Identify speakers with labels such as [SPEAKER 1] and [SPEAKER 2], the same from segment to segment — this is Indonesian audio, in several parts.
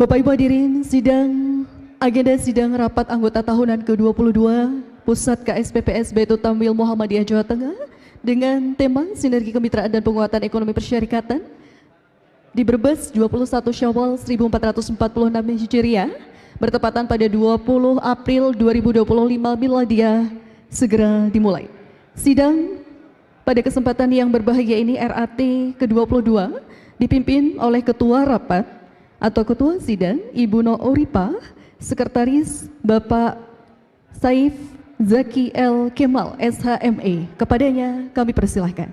[SPEAKER 1] Bapak Ibu hadirin, agenda sidang rapat anggota tahunan ke-22 Pusat KSPPS Baitul Tamwil Muhammadiyah Jawa Tengah dengan tema Sinergi Kemitraan dan Penguatan Ekonomi Persyarikatan di Brebes 21 Syawal 1446 Hijriah bertepatan pada 20 April 2025 Miladiyah segera dimulai. Sidang pada kesempatan yang berbahagia ini RAT ke-22 dipimpin oleh Ketua Rapat atau Ketua Sidang Ibu Nooripah, Sekretaris Bapak Saif Zaki L. Kemal SHME. Kepadanya kami persilahkan.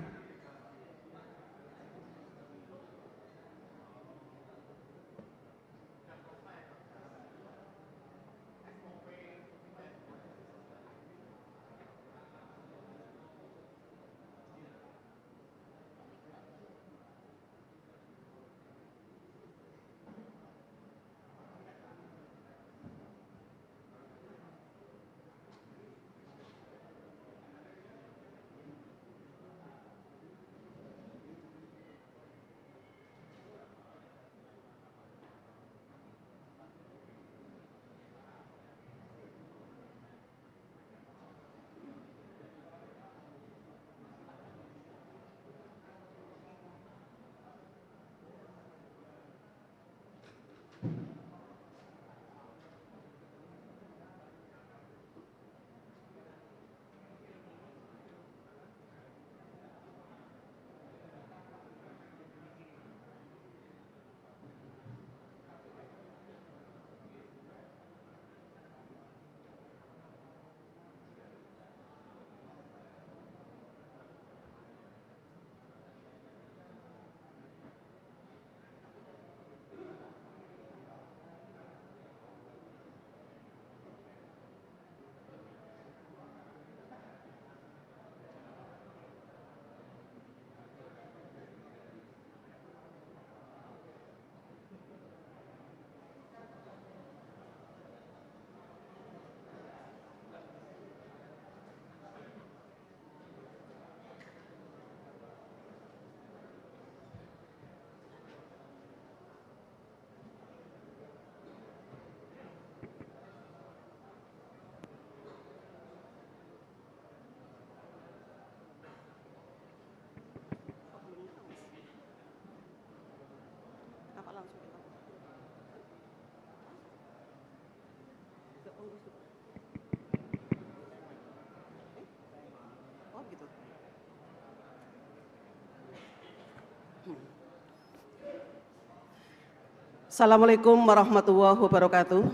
[SPEAKER 2] Assalamualaikum warahmatullahi wabarakatuh.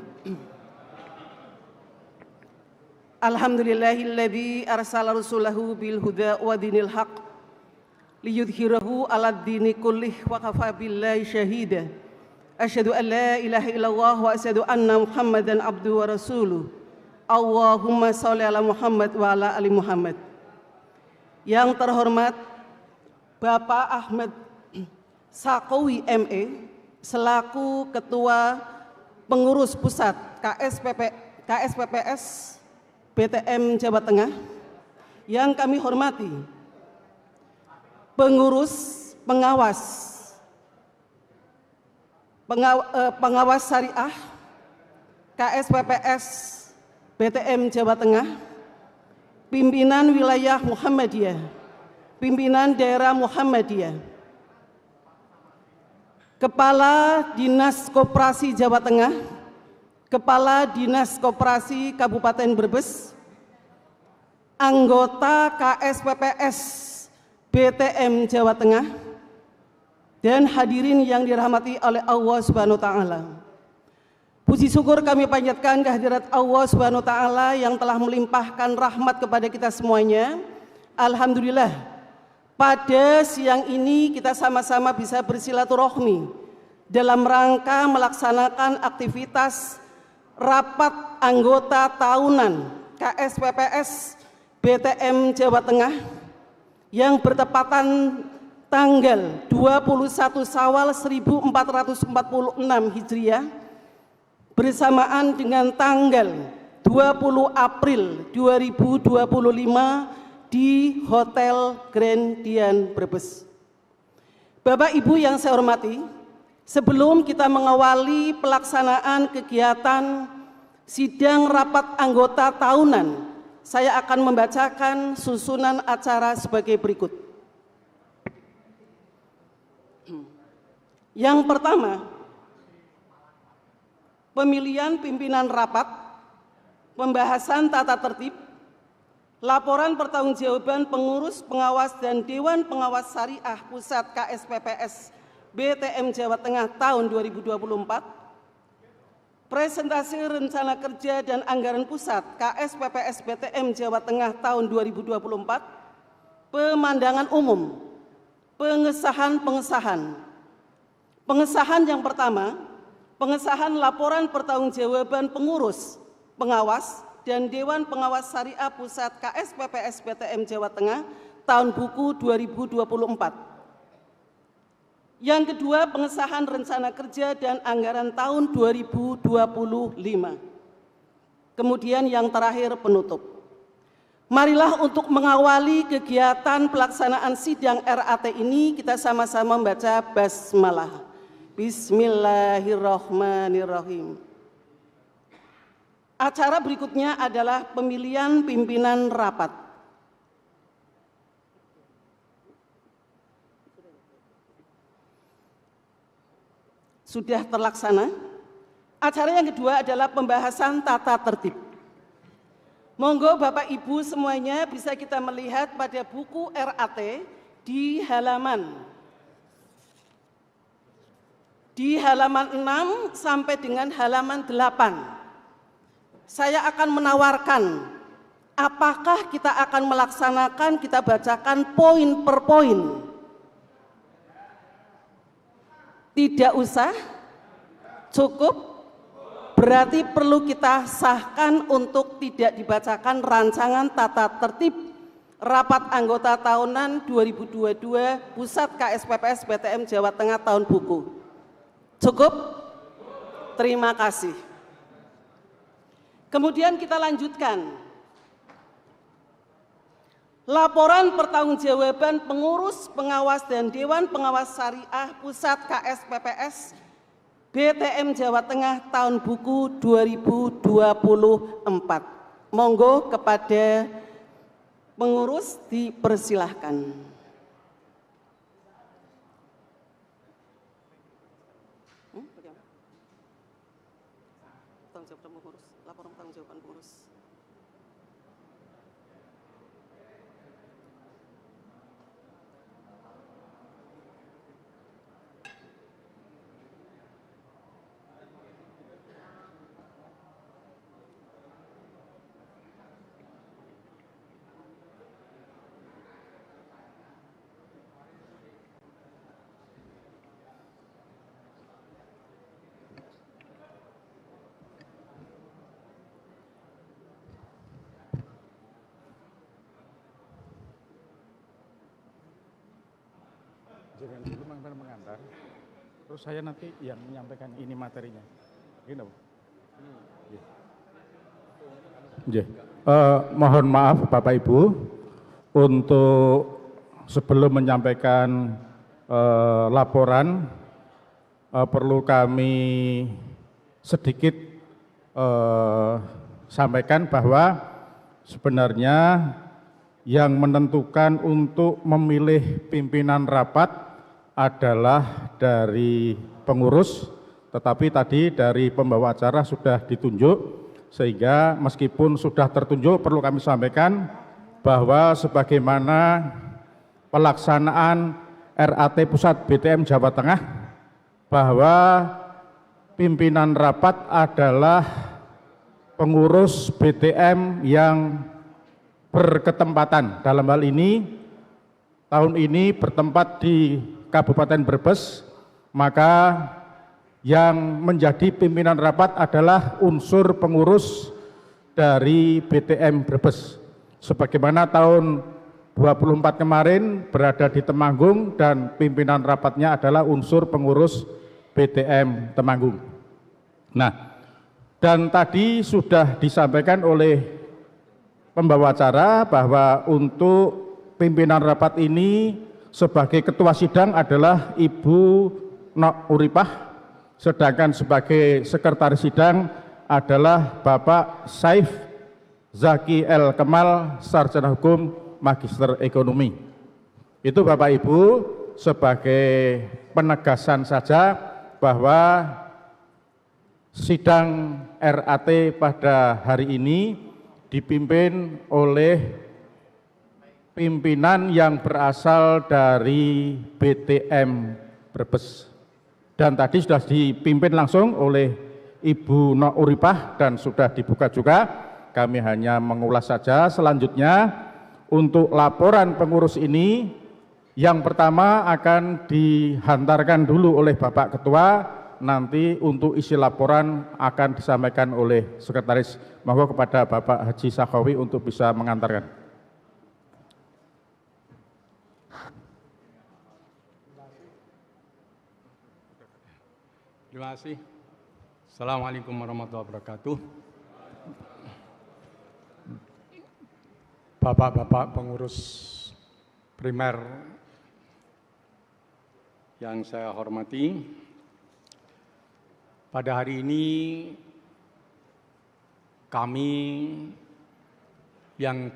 [SPEAKER 2] Alhamdulillahilladzi arsala rasulahu bil huda wa dinil haq liyudhhirahu 'alad dini kullih wa kafa billahi syahida. Asyhadu an la ilaha illallah wa asyhadu anna Muhammadan abduhu wa rasuluh. Allahumma shalli ala Muhammad wa ala ali Muhammad. Yang terhormat Bapak Ahmad Saqawi ME selaku Ketua Pengurus Pusat KSPPS BTM Jawa Tengah, yang kami hormati pengurus pengawas syariah KSPPS BTM Jawa Tengah, pimpinan wilayah Muhammadiyah, pimpinan daerah Muhammadiyah, Kepala Dinas Koperasi Jawa Tengah, Kepala Dinas Koperasi Kabupaten Brebes, anggota KSPPS BTM Jawa Tengah, dan hadirin yang dirahmati oleh Allah Subhanahu wa Ta'ala. Puji syukur kami panjatkan kehadirat Allah Subhanahu wa Ta'ala yang telah melimpahkan rahmat kepada kita semuanya. Alhamdulillah, pada siang ini kita sama-sama bisa bersilaturahmi dalam rangka melaksanakan aktivitas rapat anggota tahunan KSPPS BTM Jawa Tengah yang bertepatan tanggal 21 Syawal 1446 Hijriah bersamaan dengan tanggal 20 April 2025 di Hotel Grand Dian Brebes. Bapak Ibu yang saya hormati, Sebelum kita mengawali pelaksanaan kegiatan sidang rapat anggota tahunan, saya akan membacakan susunan acara sebagai berikut. Yang pertama, pemilihan pimpinan rapat, pembahasan tata tertib, laporan pertanggungjawaban pengurus, pengawas, dan Dewan Pengawas Syariah Pusat KSPPS BTM Jawa Tengah tahun 2024, presentasi rencana kerja dan anggaran pusat KSPPS BTM Jawa Tengah tahun 2024, pemandangan umum, pengesahan. Pengesahan yang pertama, pengesahan laporan pertanggungjawaban pengurus, pengawas, dan Dewan Pengawas Syariah Pusat KSPPS BTM Jawa Tengah tahun buku 2024. Yang kedua, pengesahan rencana kerja dan anggaran tahun 2025. Kemudian yang terakhir, penutup. Marilah untuk mengawali kegiatan pelaksanaan sidang RAT ini kita sama-sama membaca basmalah. Bismillahirrahmanirrahim. Acara berikutnya adalah pemilihan pimpinan rapat. Sudah terlaksana. Acara yang kedua adalah pembahasan tata tertib. Monggo Bapak Ibu semuanya bisa kita melihat pada buku RAT di halaman 6 sampai dengan halaman 8. Saya akan menawarkan apakah kita akan melaksanakan, kita bacakan poin per poin. Tidak usah, cukup, berarti perlu kita sahkan untuk tidak dibacakan rancangan tata tertib rapat anggota tahunan 2022 Pusat KSPPS BTM Jawa Tengah tahun buku. Cukup? Terima kasih. Kemudian kita lanjutkan. Laporan pertanggungjawaban pengurus, pengawas, dan Dewan Pengawas Syariah Pusat KSPPS BTM Jawa Tengah tahun buku 2024. Monggo kepada pengurus dipersilahkan. Laporan pertanggungjawaban pengurus.
[SPEAKER 3] Jangan dulu mengantar, terus saya nanti yang menyampaikan ini materinya. Gini, mohon maaf Bapak Ibu, untuk sebelum menyampaikan laporan, perlu kami sedikit sampaikan bahwa sebenarnya yang menentukan untuk memilih pimpinan rapat adalah dari pengurus, tetapi tadi dari pembawa acara sudah ditunjuk, sehingga meskipun sudah tertunjuk perlu kami sampaikan bahwa sebagaimana pelaksanaan RAT Pusat BTM Jawa Tengah, bahwa pimpinan rapat adalah pengurus BTM yang berketempatan. Dalam hal ini, tahun ini bertempat di Kabupaten Brebes, maka yang menjadi pimpinan rapat adalah unsur pengurus dari BTM Brebes. Sebagaimana tahun 24 kemarin berada di Temanggung dan pimpinan rapatnya adalah unsur pengurus BTM Temanggung. Nah, dan tadi sudah disampaikan oleh pembawa acara bahwa untuk pimpinan rapat ini sebagai ketua sidang adalah Ibu Nok Uripah, sedangkan sebagai sekretaris sidang adalah Bapak Saif Zaki L. Kemal, Sarjana Hukum, Magister Ekonomi. Itu Bapak Ibu sebagai penegasan saja bahwa sidang RAT pada hari ini dipimpin oleh pimpinan yang berasal dari BTM Brebes. Dan tadi sudah dipimpin langsung oleh Ibu Nok Uripah dan sudah dibuka juga. Kami hanya mengulas saja. Selanjutnya untuk laporan pengurus ini, yang pertama akan dihantarkan dulu oleh Bapak Ketua, nanti untuk isi laporan akan disampaikan oleh Sekretaris. Mohon kepada Bapak Haji Sakhawi untuk bisa mengantarkan.
[SPEAKER 4] Terima kasih. Assalamualaikum warahmatullahi wabarakatuh. Bapak-bapak pengurus primer yang saya hormati, pada hari ini kami yang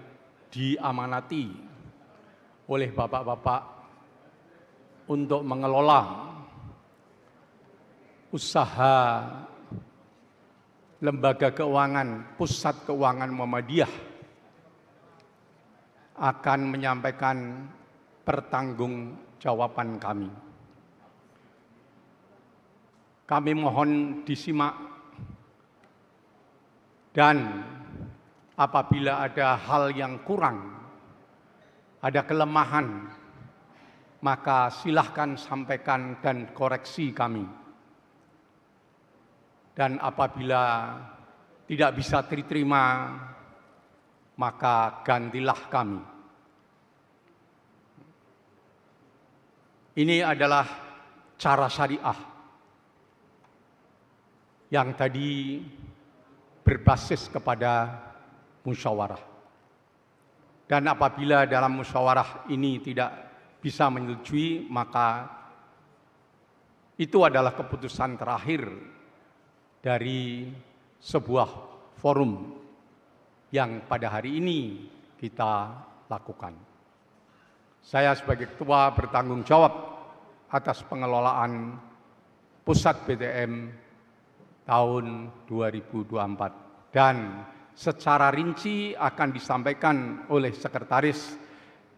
[SPEAKER 4] diamanati oleh bapak-bapak untuk mengelola usaha lembaga keuangan Pusat Keuangan Muhammadiyah akan menyampaikan pertanggungjawaban kami. Kami mohon disimak dan apabila ada hal yang kurang, ada kelemahan, maka silahkan sampaikan dan koreksi kami. Dan apabila tidak bisa diterima, maka gantilah kami. Ini adalah cara syariah yang tadi berbasis kepada musyawarah. Dan apabila dalam musyawarah ini tidak bisa menyetujui, maka itu adalah keputusan terakhir dari sebuah forum yang pada hari ini kita lakukan. Saya sebagai ketua bertanggung jawab atas pengelolaan Pusat BTM tahun 2024 dan secara rinci akan disampaikan oleh sekretaris,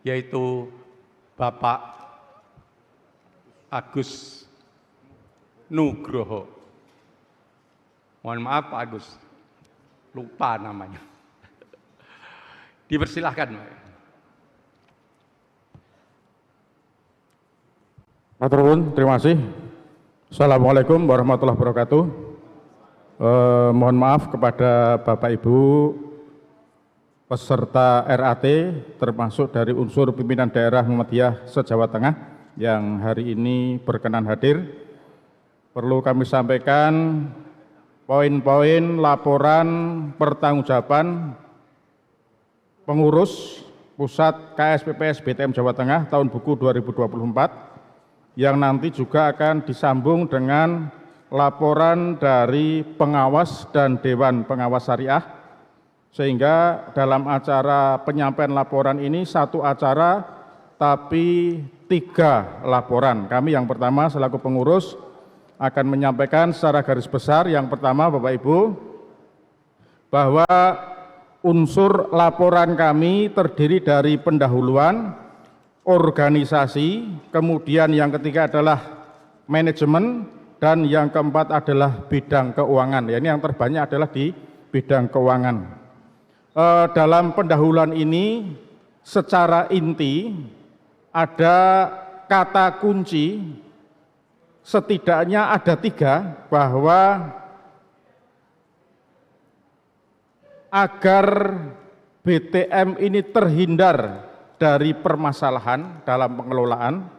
[SPEAKER 4] yaitu Bapak Agus Nugroho. Mohon maaf Pak Agus, lupa namanya. Dipersilahkan.
[SPEAKER 3] Matur nuwun, terima kasih. Assalamualaikum warahmatullahi wabarakatuh. Mohon maaf kepada Bapak Ibu peserta RAT, termasuk dari unsur pimpinan daerah Muhammadiyah se-Jawa Tengah yang hari ini berkenan hadir. Perlu kami sampaikan poin-poin laporan pertanggungjawaban pengurus Pusat KSPPS BTM Jawa Tengah tahun buku 2024 yang nanti juga akan disambung dengan laporan dari pengawas dan Dewan Pengawas Syariah, sehingga dalam acara penyampaian laporan ini satu acara tapi 3 laporan. Kami yang pertama selaku pengurus akan menyampaikan secara garis besar. Yang pertama Bapak Ibu, bahwa unsur laporan kami terdiri dari pendahuluan, organisasi, kemudian yang ketiga adalah manajemen, dan yang keempat adalah bidang keuangan. Ya, ini yang terbanyak adalah di bidang keuangan. Dalam pendahuluan ini secara inti ada kata kunci, setidaknya ada 3, bahwa agar BTM ini terhindar dari permasalahan dalam pengelolaan,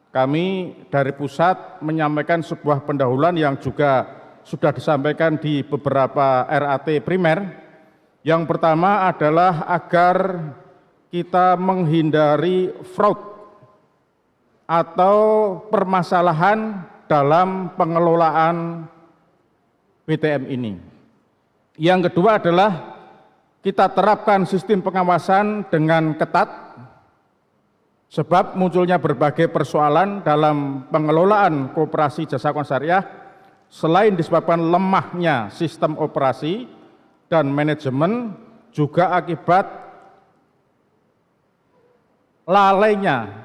[SPEAKER 3] kami dari pusat menyampaikan sebuah pendahuluan yang juga sudah disampaikan di beberapa RAT primer. Yang pertama adalah agar kita menghindari fraud atau permasalahan dalam pengelolaan BTM ini. Yang kedua adalah kita terapkan sistem pengawasan dengan ketat, sebab munculnya berbagai persoalan dalam pengelolaan koperasi jasa keuangan syariah selain disebabkan lemahnya sistem operasi dan manajemen, juga akibat lalainya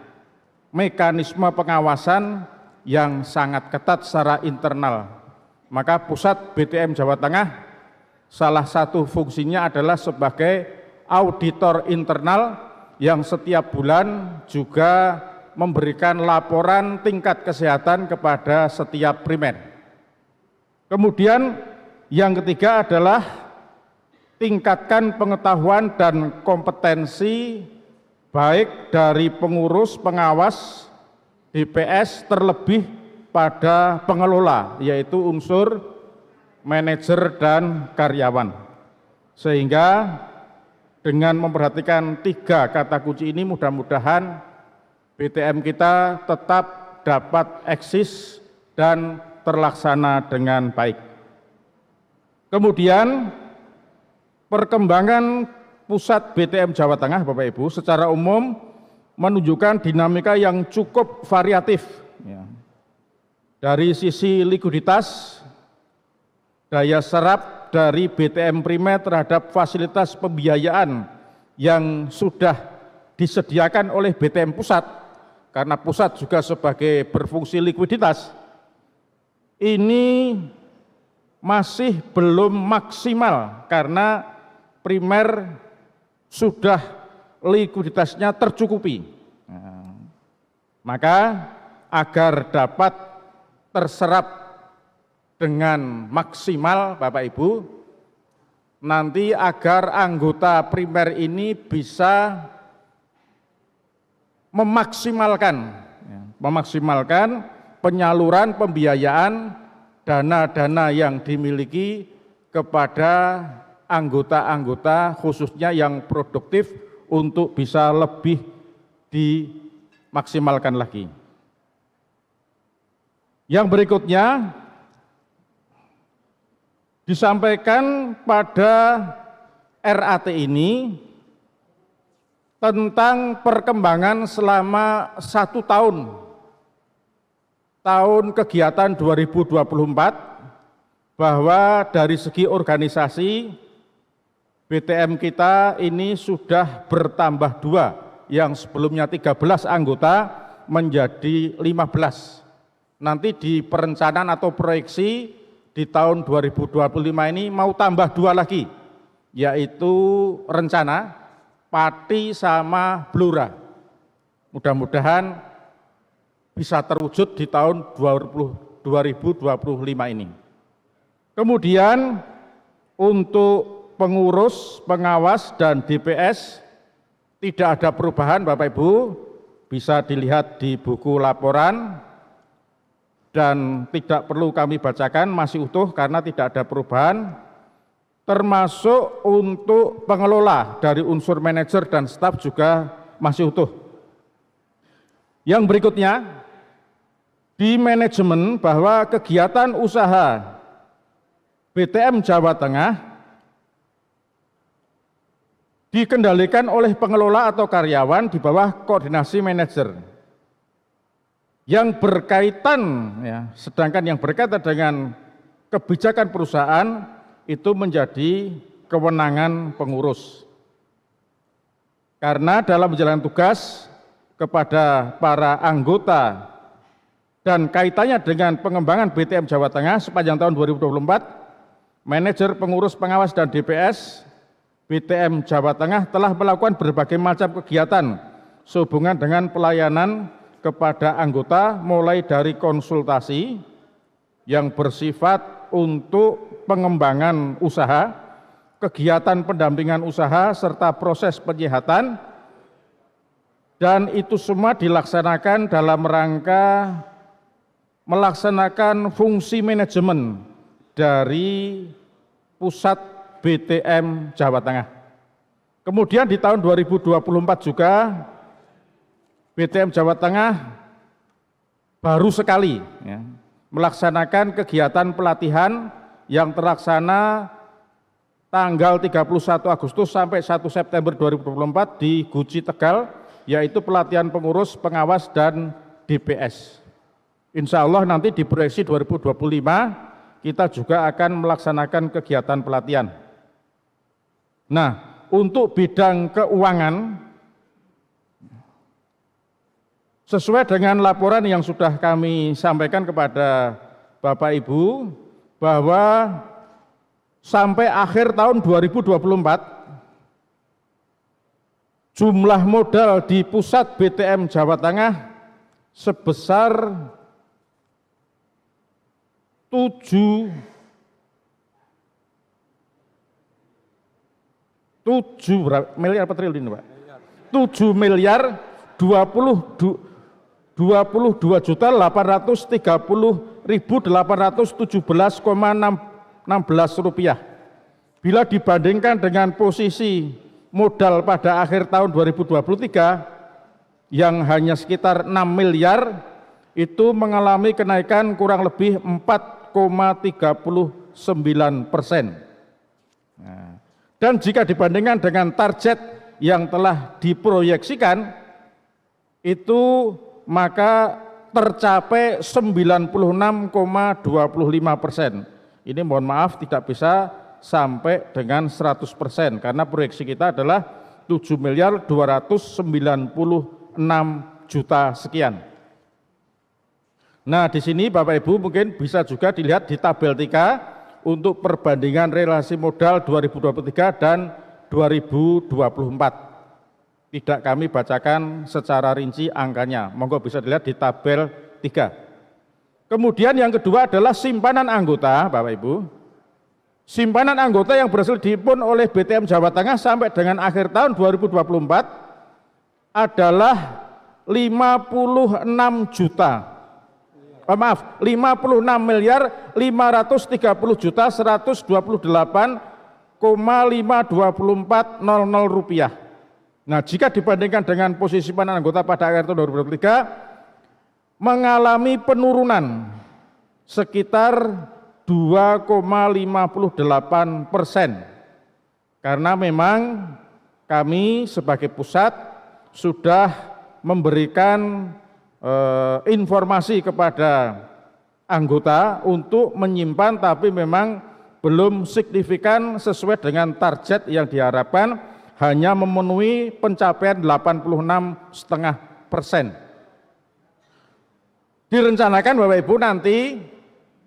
[SPEAKER 3] mekanisme pengawasan yang sangat ketat secara internal. Maka Pusat BTM Jawa Tengah salah satu fungsinya adalah sebagai auditor internal yang setiap bulan juga memberikan laporan tingkat kesehatan kepada setiap primer. Kemudian yang ketiga adalah tingkatkan pengetahuan dan kompetensi baik dari pengurus, pengawas, DPS, terlebih pada pengelola, yaitu unsur manajer dan karyawan. Sehingga dengan memperhatikan 3 kata kunci ini, mudah-mudahan BTM kita tetap dapat eksis dan terlaksana dengan baik. Kemudian perkembangan Pusat BTM Jawa Tengah, Bapak Ibu, secara umum menunjukkan dinamika yang cukup variatif. Dari sisi likuiditas, daya serap dari BTM primer terhadap fasilitas pembiayaan yang sudah disediakan oleh BTM Pusat, karena Pusat juga sebagai berfungsi likuiditas, ini masih belum maksimal karena primer sudah likuiditasnya tercukupi. Maka agar dapat terserap dengan maksimal, Bapak Ibu, nanti agar anggota primer ini bisa memaksimalkan penyaluran pembiayaan dana-dana yang dimiliki kepada anggota-anggota khususnya yang produktif untuk bisa lebih dimaksimalkan lagi. Yang berikutnya disampaikan pada RAT ini tentang perkembangan selama 1 tahun kegiatan 2024, bahwa dari segi organisasi BTM kita ini sudah bertambah 2, yang sebelumnya 13 anggota menjadi 15. Nanti di perencanaan atau proyeksi di tahun 2025 ini mau tambah 2 lagi, yaitu rencana Pati sama Blora. Mudah-mudahan bisa terwujud di tahun 2025 ini. Kemudian untuk pengurus, pengawas, dan DPS tidak ada perubahan, Bapak Ibu, bisa dilihat di buku laporan dan tidak perlu kami bacakan, masih utuh karena tidak ada perubahan, termasuk untuk pengelola dari unsur manajer dan staf juga masih utuh. Yang berikutnya, di manajemen bahwa kegiatan usaha BTM Jawa Tengah dikendalikan oleh pengelola atau karyawan di bawah koordinasi manajer. Yang berkaitan, sedangkan yang berkaitan dengan kebijakan perusahaan itu menjadi kewenangan pengurus. Karena dalam menjalankan tugas kepada para anggota dan kaitannya dengan pengembangan BTM Jawa Tengah sepanjang tahun 2024, manajer, pengurus, pengawas, dan DPS BTM Jawa Tengah telah melakukan berbagai macam kegiatan sehubungan dengan pelayanan kepada anggota, mulai dari konsultasi yang bersifat untuk pengembangan usaha, kegiatan pendampingan usaha, serta proses penyihatan, dan itu semua dilaksanakan dalam rangka melaksanakan fungsi manajemen dari Pusat BTM Jawa Tengah. Kemudian di tahun 2024 juga BTM Jawa Tengah baru sekali melaksanakan kegiatan pelatihan yang terlaksana tanggal 31 Agustus sampai 1 September 2024 di Guci Tegal, yaitu pelatihan pengurus, pengawas, dan DPS. Insya Allah nanti di proyeksi 2025 kita juga akan melaksanakan kegiatan pelatihan. Nah, untuk bidang keuangan, sesuai dengan laporan yang sudah kami sampaikan kepada Bapak Ibu, bahwa sampai akhir tahun 2024, jumlah modal di pusat BTM Jawa Tengah sebesar 7 miliar apa triliun, Pak? 7 miliar 22.830.817,16 rupiah. Bila dibandingkan dengan posisi modal pada akhir tahun 2023 yang hanya sekitar 6 miliar, itu mengalami kenaikan kurang lebih 4,39%. Dan jika dibandingkan dengan target yang telah diproyeksikan, itu maka tercapai 96,25%. Ini mohon maaf tidak bisa sampai dengan 100%, karena proyeksi kita adalah 7 miliar 296 juta sekian. Nah, di sini Bapak Ibu mungkin bisa juga dilihat di tabel 3 untuk perbandingan relasi modal 2023 dan 2024. Tidak kami bacakan secara rinci angkanya, monggo bisa dilihat di tabel 3. Kemudian yang kedua adalah simpanan anggota, Bapak Ibu. Simpanan anggota yang berhasil dihimpun oleh BTM Jawa Tengah sampai dengan akhir tahun 2024 adalah 56 miliar 530 juta 128,52400 rupiah. Nah, jika dibandingkan dengan posisi simpanan anggota pada akhir tahun 2023 mengalami penurunan sekitar 2,58%, karena memang kami sebagai pusat sudah memberikan informasi kepada anggota untuk menyimpan, tapi memang belum signifikan sesuai dengan target yang diharapkan, hanya memenuhi pencapaian 86,5%. Direncanakan Bapak Ibu nanti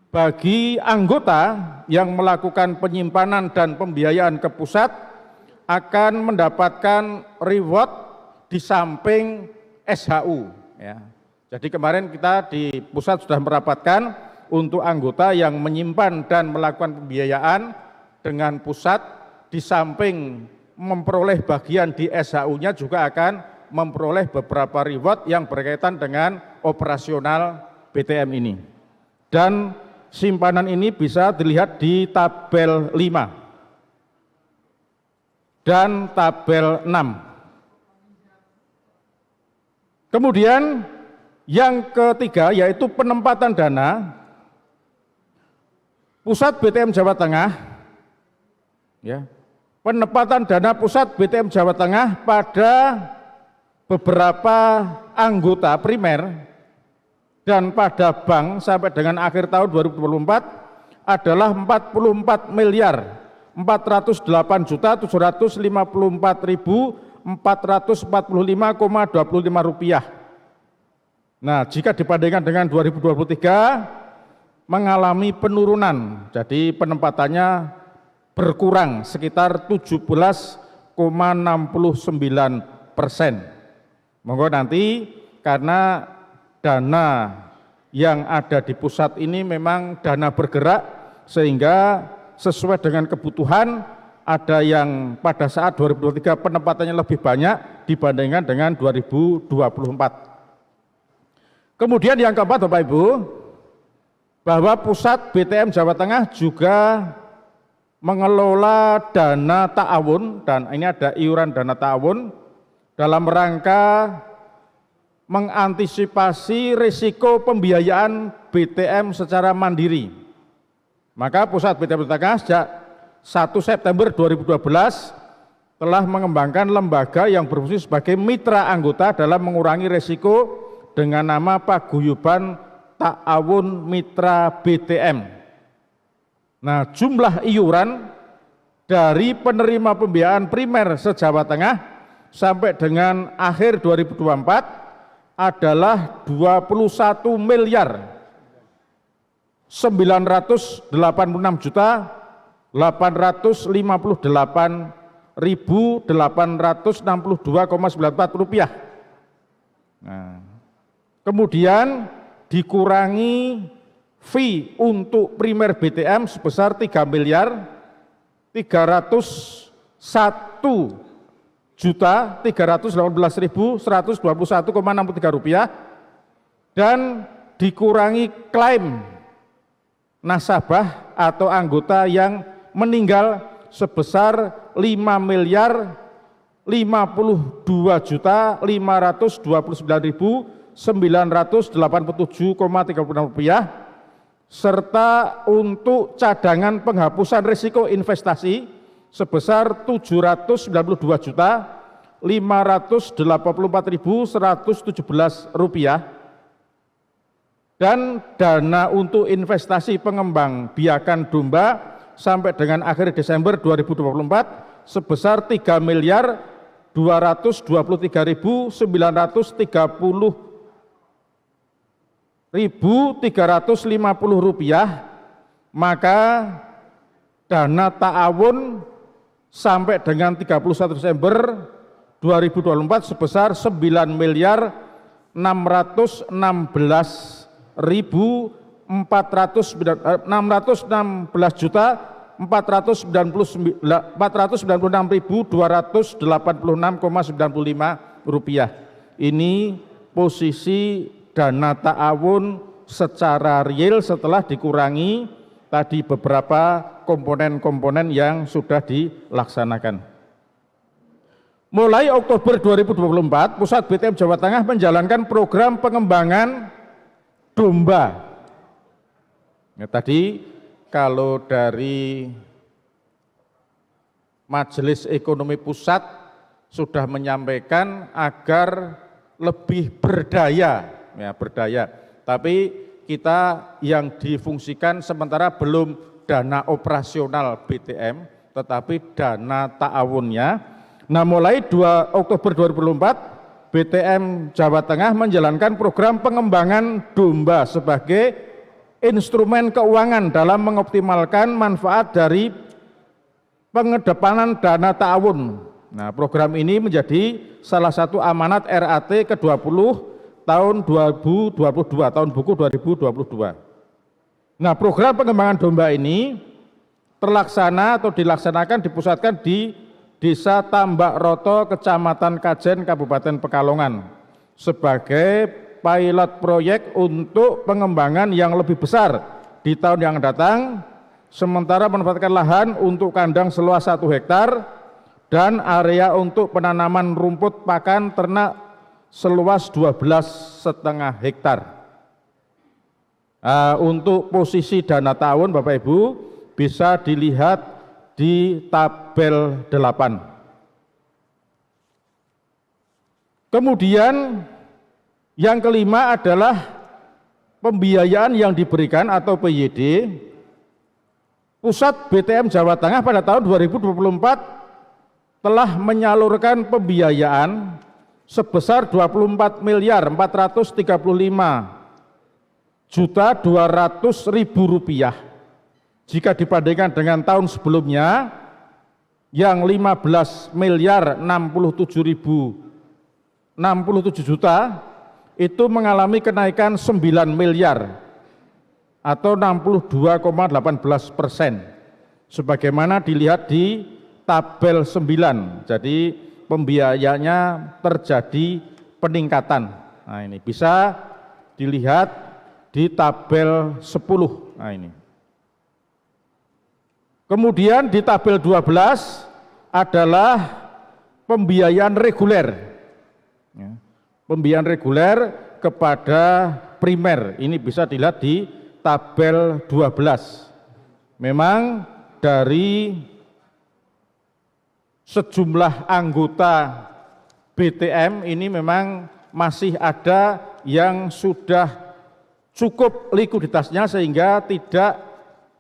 [SPEAKER 3] bagi anggota yang melakukan penyimpanan dan pembiayaan ke pusat akan mendapatkan reward di samping SHU. Ya. Jadi kemarin kita di pusat sudah merapatkan untuk anggota yang menyimpan dan melakukan pembiayaan dengan pusat, di samping memperoleh bagian di SHU-nya juga akan memperoleh beberapa reward yang berkaitan dengan operasional BTM ini. Dan simpanan ini bisa dilihat di tabel 5 dan tabel 6. Kemudian yang ketiga yaitu penempatan dana. Pusat BTM Jawa Tengah, ya, penempatan dana pusat BTM Jawa Tengah pada beberapa anggota primer dan pada bank sampai dengan akhir tahun 2024 adalah 44 miliar 408.754.445,25 rupiah. Nah, jika dibandingkan dengan 2023 mengalami penurunan, jadi penempatannya berkurang sekitar 17,69%. Monggo nanti karena dana yang ada di pusat ini memang dana bergerak, sehingga sesuai dengan kebutuhan ada yang pada saat 2023 penempatannya lebih banyak dibandingkan dengan 2024. Kemudian yang keempat Bapak Ibu, bahwa pusat BTM Jawa Tengah juga mengelola dana ta'awun, dan ini ada iuran dana ta'awun dalam rangka mengantisipasi risiko pembiayaan BTM secara mandiri. Maka Pusat BTM Tengah sejak 1 September 2012 telah mengembangkan lembaga yang berfungsi sebagai mitra anggota dalam mengurangi risiko dengan nama Paguyuban Ta'awun Mitra BTM. Nah, jumlah iuran dari penerima pembiayaan primer se-Jawa Tengah sampai dengan akhir 2024 adalah 21 miliar 986 juta 858.862,94 rupiah. Nah, kemudian dikurangi fee untuk primer BTM sebesar 3 miliar 301 juta 318.121,63 rupiah dan dikurangi klaim nasabah atau anggota yang meninggal sebesar 5 miliar 52 juta 529.987,36 rupiah serta untuk cadangan penghapusan risiko investasi sebesar 792 juta 584.117 rupiah dan dana untuk investasi pengembang biakan domba sampai dengan akhir Desember 2024 sebesar 3 miliar 223.930.350 rupiah, maka dana ta'awun sampai dengan 31 Desember 2024 sebesar 9 miliar 616 juta 496.286,95 rupiah. Ini posisi dana ta'awun secara real setelah dikurangi tadi beberapa komponen-komponen yang sudah dilaksanakan. Mulai Oktober 2024, Pusat BTM Jawa Tengah menjalankan program pengembangan domba. Ya, tadi kalau dari Majelis Ekonomi Pusat sudah menyampaikan agar lebih berdaya, ya berdaya. Tapi kita yang difungsikan sementara belum dana operasional BTM, tetapi dana ta'awunnya. Nah, mulai 2 Oktober 2024, BTM Jawa Tengah menjalankan program pengembangan domba sebagai instrumen keuangan dalam mengoptimalkan manfaat dari pengedepanan dana ta'awun. Nah, program ini menjadi salah satu amanat RAT ke-20 tahun 2022, tahun buku 2022. Nah, program pengembangan domba ini dilaksanakan dipusatkan di Desa Tambak Roto, Kecamatan Kajen, Kabupaten Pekalongan sebagai pilot proyek untuk pengembangan yang lebih besar di tahun yang datang, sementara menempatkan lahan untuk kandang seluas 1 hektar dan area untuk penanaman rumput pakan ternak seluas 12,5 hektar. Untuk posisi dana tahun Bapak Ibu bisa dilihat di tabel 8. Kemudian yang kelima adalah pembiayaan yang diberikan atau PYD. Pusat BTM Jawa Tengah pada tahun 2024 telah menyalurkan pembiayaan sebesar 24 miliar 435.200.000 rupiah. Jika dibandingkan dengan tahun sebelumnya yang 15 miliar 67 juta itu mengalami kenaikan 9 miliar atau 62,18%. Sebagaimana dilihat di tabel 9. Jadi pembiayaannya terjadi peningkatan. Nah, ini bisa dilihat di tabel 10. Nah, ini. Kemudian di tabel 12 adalah pembiayaan reguler. pembiayaan reguler kepada primer. Ini bisa dilihat di tabel 12. Memang dari sejumlah anggota BTM ini memang masih ada yang sudah cukup likuiditasnya sehingga tidak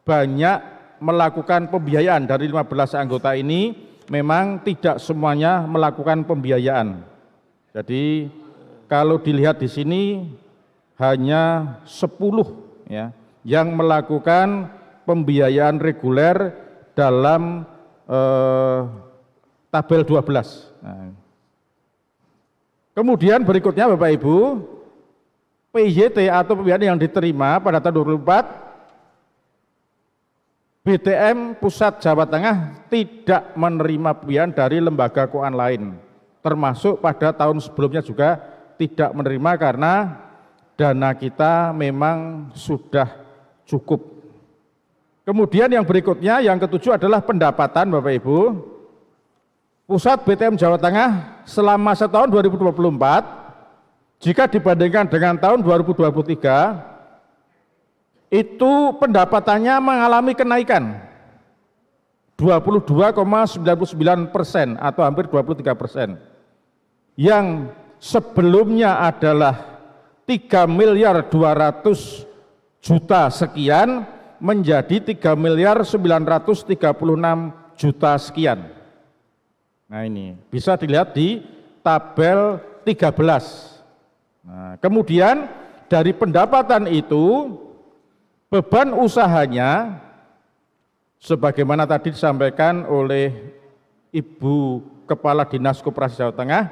[SPEAKER 3] banyak melakukan pembiayaan. Dari 15 anggota ini memang tidak semuanya melakukan pembiayaan. Jadi kalau dilihat di sini hanya 10 ya yang melakukan pembiayaan reguler dalam tabel 12. Nah. Kemudian berikutnya Bapak Ibu, PYT atau pembiayaan yang diterima pada tahun 2024, BTM Pusat Jawa Tengah tidak menerima pembiayaan dari lembaga keuangan lain, termasuk pada tahun sebelumnya juga tidak menerima karena dana kita memang sudah cukup. Kemudian yang berikutnya, yang ketujuh adalah pendapatan Bapak Ibu. Pusat BTM Jawa Tengah selama setahun 2024, jika dibandingkan dengan tahun 2023, itu pendapatannya mengalami kenaikan 22,99% atau hampir 23%. Yang sebelumnya adalah 3.200.000.000 sekian menjadi 3.936.000.000 sekian. Nah ini bisa dilihat di tabel 13. Nah, kemudian dari pendapatan itu beban usahanya sebagaimana tadi disampaikan oleh Ibu Kepala Dinas Koperasi Jawa Tengah,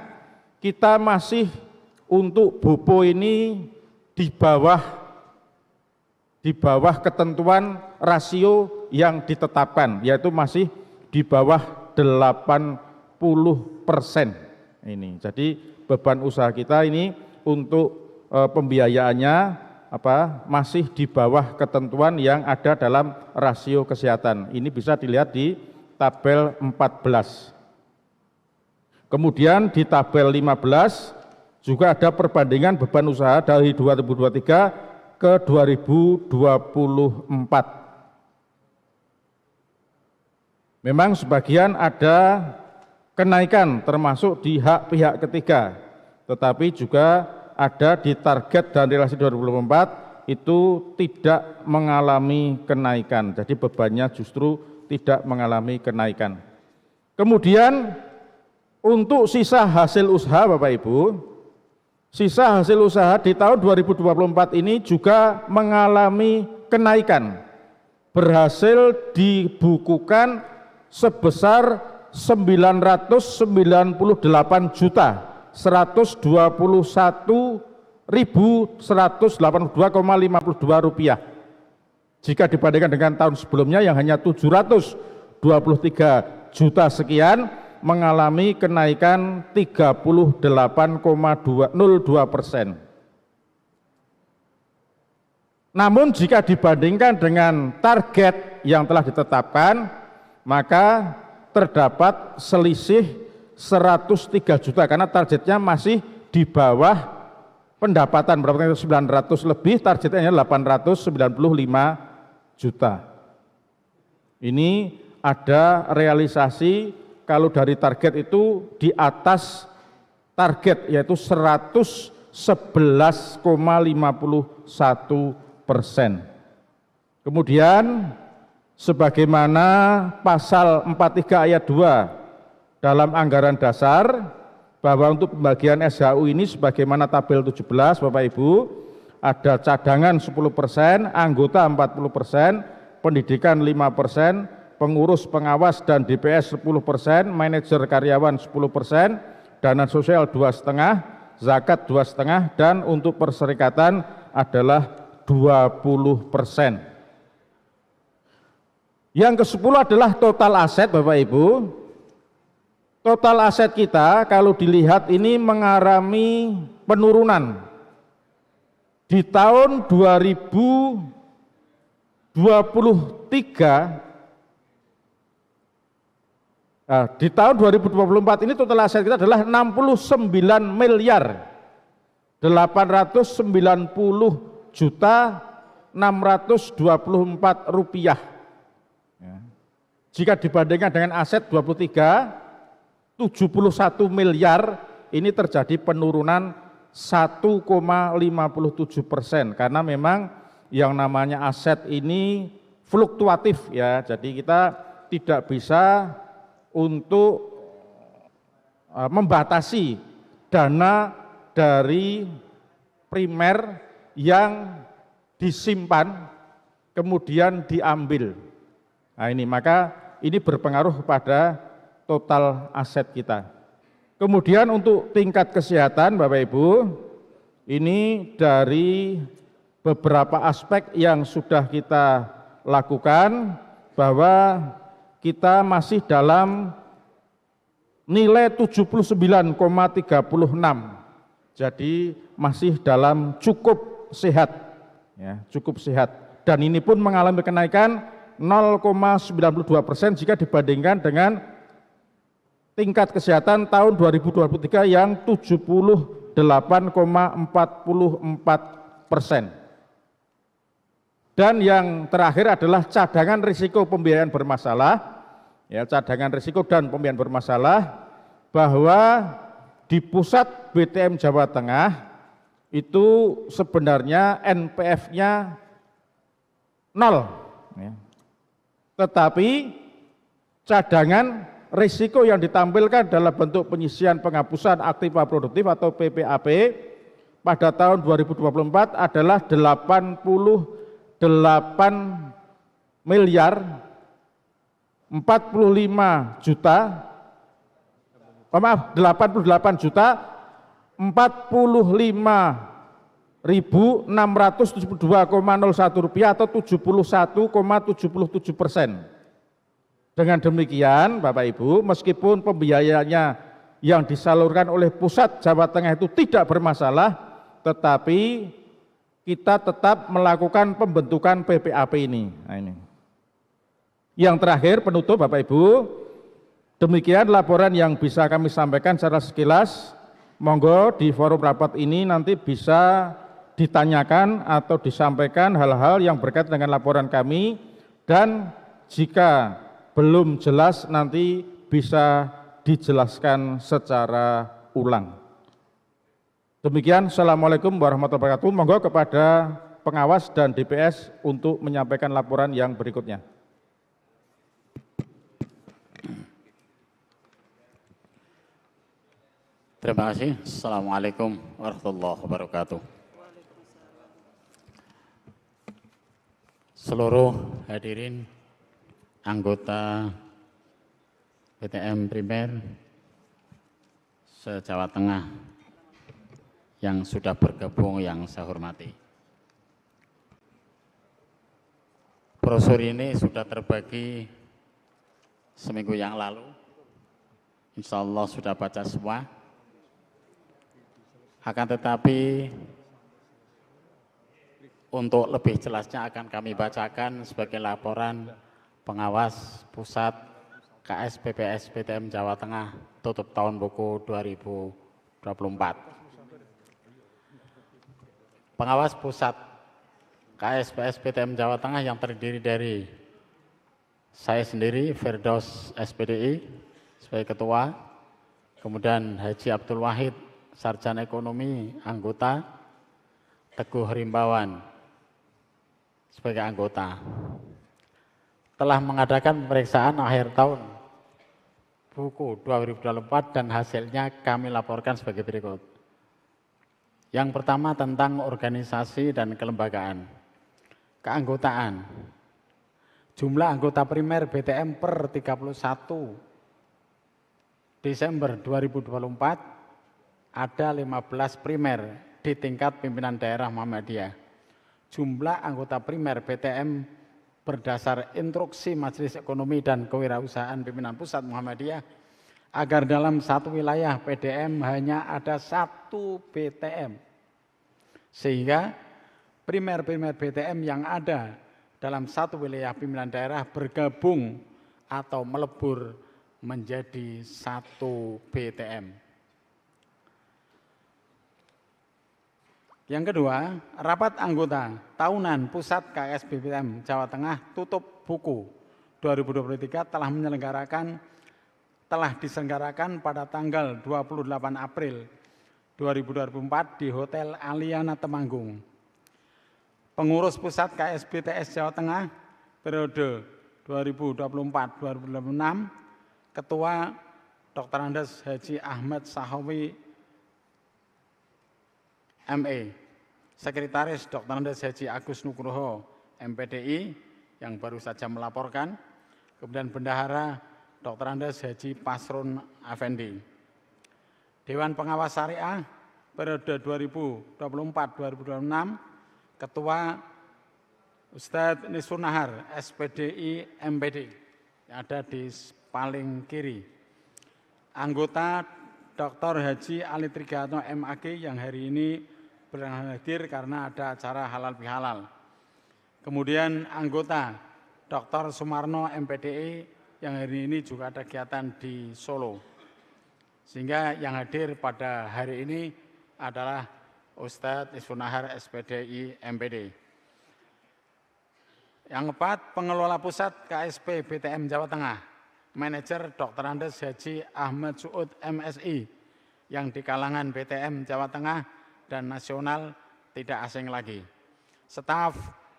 [SPEAKER 3] kita masih untuk BOPO ini di bawah ketentuan rasio yang ditetapkan, yaitu masih di bawah 80%. Ini. Jadi beban usaha kita ini untuk pembiayaannya masih di bawah ketentuan yang ada dalam rasio kesehatan. Ini bisa dilihat di tabel 14. Kemudian di tabel 15 juga ada perbandingan beban usaha dari 2023 ke 2024. Memang sebagian ada kenaikan termasuk di hak pihak ketiga, tetapi juga ada di target dan relasi 2024 itu tidak mengalami kenaikan, jadi bebannya justru tidak mengalami kenaikan. Kemudian untuk sisa hasil usaha Bapak Ibu, sisa hasil usaha di tahun 2024 ini juga mengalami kenaikan, berhasil dibukukan sebesar 998.121.182,52 rupiah. Jika dibandingkan dengan tahun sebelumnya yang hanya 723 juta sekian, mengalami kenaikan 38,02%. Namun jika dibandingkan dengan target yang telah ditetapkan, maka terdapat selisih 103 juta karena targetnya masih di bawah pendapatan, berapa 900 lebih, targetnya 895 juta. Ini ada realisasi kalau dari target itu di atas target, yaitu 111,51%. Kemudian sebagaimana pasal 43 ayat 2 dalam anggaran dasar, bahwa untuk pembagian SHU ini sebagaimana tabel 17 Bapak Ibu, ada cadangan 10%, anggota 40%, pendidikan 5%, pengurus pengawas dan DPS 10%, manajer karyawan 10%, dana sosial 2,5%, zakat 2,5%, dan untuk perserikatan adalah 20%. Yang ke-10 adalah total aset Bapak Ibu. Total aset kita kalau dilihat ini mengalami penurunan. Di tahun 2023, di tahun 2024 ini total aset kita adalah 69 miliar 890.624 rupiah. Ya. Jika dibandingkan dengan aset 71 miliar, ini terjadi penurunan 1,57%, karena memang yang namanya aset ini fluktuatif ya, jadi kita tidak bisa untuk membatasi dana dari primer yang disimpan kemudian diambil. Nah ini, maka ini berpengaruh pada total aset kita. Kemudian untuk tingkat kesehatan Bapak Ibu, ini dari beberapa aspek yang sudah kita lakukan, bahwa kita masih dalam nilai 79,36, jadi masih dalam cukup sehat, ya, cukup sehat. Dan ini pun mengalami kenaikan 0,92% jika dibandingkan dengan tingkat kesehatan tahun 2023 yang 78,44%. Dan yang terakhir adalah cadangan risiko pembiayaan bermasalah, ya, cadangan risiko dan pembiayaan bermasalah, bahwa di pusat BTM Jawa Tengah itu sebenarnya NPF-nya 0, ya. Tetapi cadangan risiko yang ditampilkan dalam bentuk penyisian penghapusan aktiva produktif atau PPAP pada tahun 2024 adalah 88 miliar 88 juta 45.672,01 rupiah atau 71,77%. Dengan demikian Bapak Ibu, meskipun pembiayaannya yang disalurkan oleh pusat Jawa Tengah itu tidak bermasalah, tetapi kita tetap melakukan pembentukan PPAP ini. Nah ini. Yang terakhir penutup Bapak Ibu, demikian laporan yang bisa kami sampaikan secara sekilas. Monggo di forum rapat ini nanti bisa ditanyakan atau disampaikan hal-hal yang berkaitan dengan laporan kami, dan jika belum jelas nanti bisa dijelaskan secara ulang. Demikian, Assalamualaikum warahmatullahi wabarakatuh. Monggo kepada pengawas dan DPS untuk menyampaikan laporan yang berikutnya.
[SPEAKER 5] Terima kasih. Assalamualaikum warahmatullahi wabarakatuh. Seluruh hadirin anggota BTM Primer se-Jawa Tengah yang sudah bergabung yang saya hormati. Brosur ini sudah terbagi seminggu yang lalu. Insya Allah sudah baca semua. Akan tetapi untuk lebih jelasnya akan kami bacakan sebagai laporan pengawas pusat KSPPS BTM Jawa Tengah tutup tahun buku 2024. Pengawas pusat KSPPS BTM Jawa Tengah yang terdiri dari saya sendiri, Firdaus SPDI sebagai ketua, kemudian Haji Abdul Wahid, Sarjana Ekonomi, anggota, Teguh Rimbawan sebagai anggota, telah mengadakan pemeriksaan akhir tahun buku 2024 dan hasilnya kami laporkan sebagai berikut. Yang pertama tentang organisasi dan kelembagaan. Keanggotaan. Jumlah anggota primer BTM per 31 Desember 2024 ada 15 primer di tingkat pimpinan daerah Muhammadiyah. Jumlah anggota primer BTM berdasar instruksi Majelis Ekonomi dan Kewirausahaan Pimpinan Pusat Muhammadiyah agar dalam satu wilayah PDM hanya ada satu BTM. Sehingga primer-primer BTM yang ada dalam satu wilayah pimpinan daerah bergabung atau melebur menjadi satu BTM. Yang kedua, rapat anggota tahunan Pusat KSBPTM Jawa Tengah tutup buku 2023 telah diselenggarakan pada tanggal 28 April 2024 di Hotel Aliana Temanggung. Pengurus Pusat KSBTS Jawa Tengah periode 2024-2026, Ketua Dr. Andes Haji Ahmad Sahawi ME, Sekretaris Dr. Andes Haji Agus Nugroho MPDI yang baru saja melaporkan, kemudian Bendahara Dr. Andes Haji Pasrun Afendi. Dewan Pengawas Syariah periode 2024-2026, Ketua Ustadz Nisfun Nahar SPDI MPD yang ada di paling kiri. Anggota Dr. Haji Ali Trigatno MAG yang hari ini hadir karena ada acara halal bihalal. Kemudian anggota Dr. Sumarno MPDI yang hari ini juga ada kegiatan di Solo. Sehingga yang hadir pada hari ini adalah Ustadz Nisfun Nahar SPDI MPD. Yang keempat, pengelola pusat KSP BTM Jawa Tengah, Manajer Dr. Andes Haji Ahmad Suud MSI yang di kalangan BTM Jawa Tengah dan nasional tidak asing lagi. Staf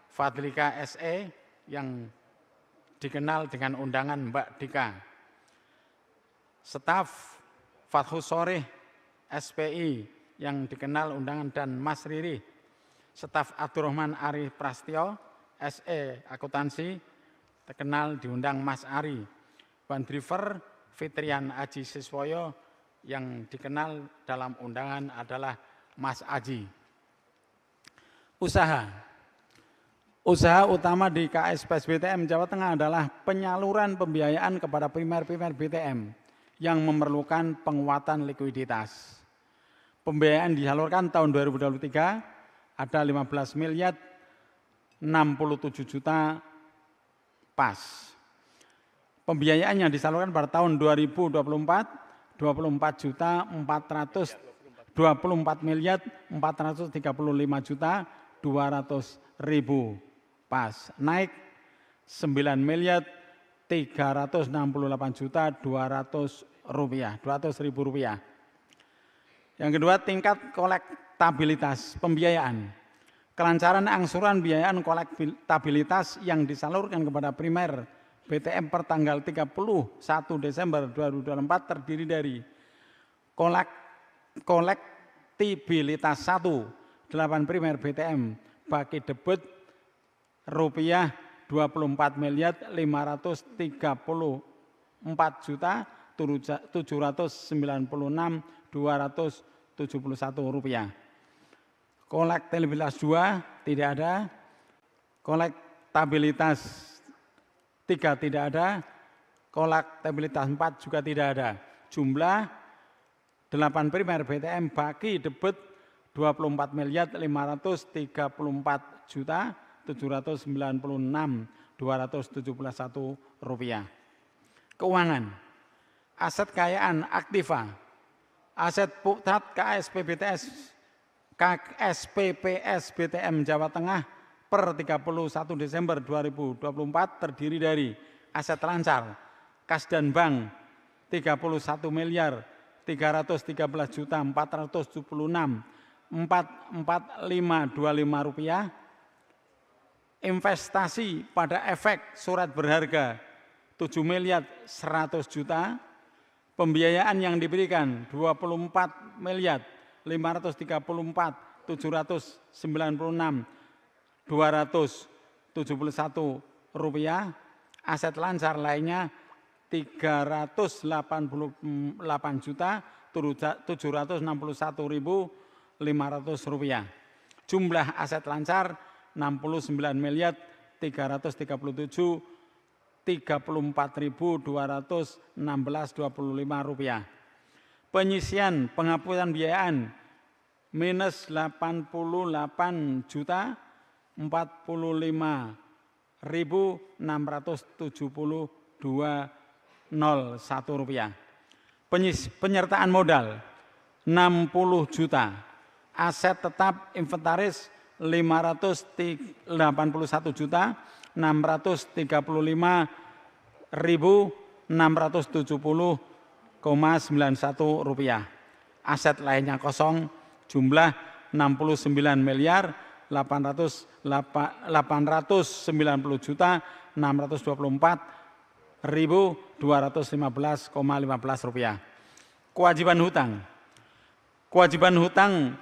[SPEAKER 5] Fadlika SE yang dikenal dengan undangan Mbak Dika. Staf Fathus Sorih SPI yang dikenal undangan dan Mas Riri. Staf Abdurrahman Ari Prastio SE Akuntansi terkenal diundang Mas Ari. Van Driver Fitrian Aji Siswoyo yang dikenal dalam undangan adalah Mas Aji. Usaha utama di KSP BTM Jawa Tengah adalah penyaluran pembiayaan kepada primer BTM yang memerlukan penguatan likuiditas. Pembiayaan disalurkan tahun 2023 ada 15 miliar 67 juta pas. Pembiayaan yang disalurkan pada tahun 2024 24 juta 24 miliar 435 juta 200 ribu pas, naik 9 miliar 368 juta 200 ribu rupiah. Yang kedua, tingkat kolektabilitas pembiayaan. Kelancaran angsuran biayaan kolektabilitas yang disalurkan kepada primer BTM per tanggal 31 Desember 2024 terdiri dari kolektibilitas 1, 8 primer BTM bagi debit rupiah 24 miliar 534 juta 796 271 rupiah. Kolektabilitas 2 tidak ada, kolektabilitas 3 tidak ada, kolektabilitas 4 juga tidak ada. Jumlah 8 primer BTM bagi debit 24 miliar 534 juta 796 271 rupiah. Keuangan, aset kekayaan aktiva, aset pusat KSPPS BTM Jawa Tengah per 31 Desember 2024 terdiri dari aset lancar, kas dan bank 31 miliar 313 juta 476 44525 rupiah, investasi pada efek surat berharga 7 miliar 100 juta, pembiayaan yang diberikan 24 miliar 534 796 271 rupiah, aset lancar lainnya 388 juta 761.500 rupiah. Jumlah aset lancar 69 miliar 337 34.216,25 rupiah. Penyisian penghapusan biayaan minus 88 juta 45.672,01 rupiah. Penyertaan modal 60 juta aset tetap inventaris 581.635.670,91 rupiah. Aset lainnya kosong jumlah 69.890.624.215,15 rupiah. Kewajiban hutang. Kewajiban hutang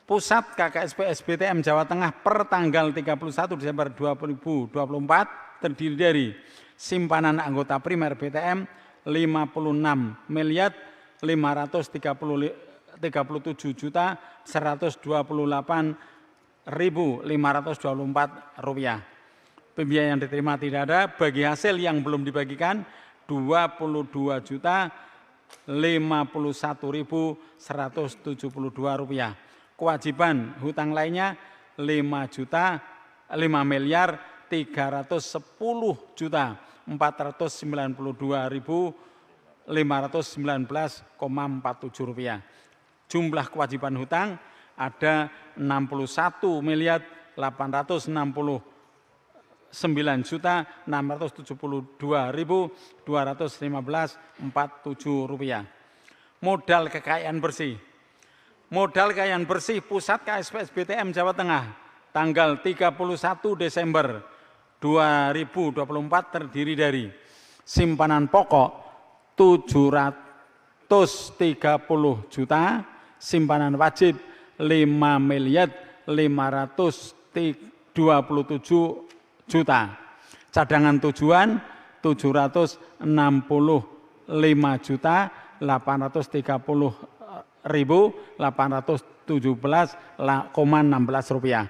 [SPEAKER 5] Pusat KKSP SBTM Jawa Tengah per tanggal 31 Desember 2024 terdiri dari simpanan anggota primer BTM 56.057.128.524 rupiah. Pembiayaan diterima tidak ada. Bagi hasil yang belum dibagikan 22.051.172 rupiah. Kewajiban hutang lainnya 5.310.492.519,47 rupiah. Jumlah kewajiban hutang ada 61.809.672.215,47 rupiah. Modal kekayaan bersih. Modal kekayaan bersih Pusat KSP SBTM Jawa Tengah tanggal 31 Desember 2024 terdiri dari simpanan pokok 730 juta, simpanan wajib 5.527 juta, cadangan tujuan 760.830.817,16 rupiah.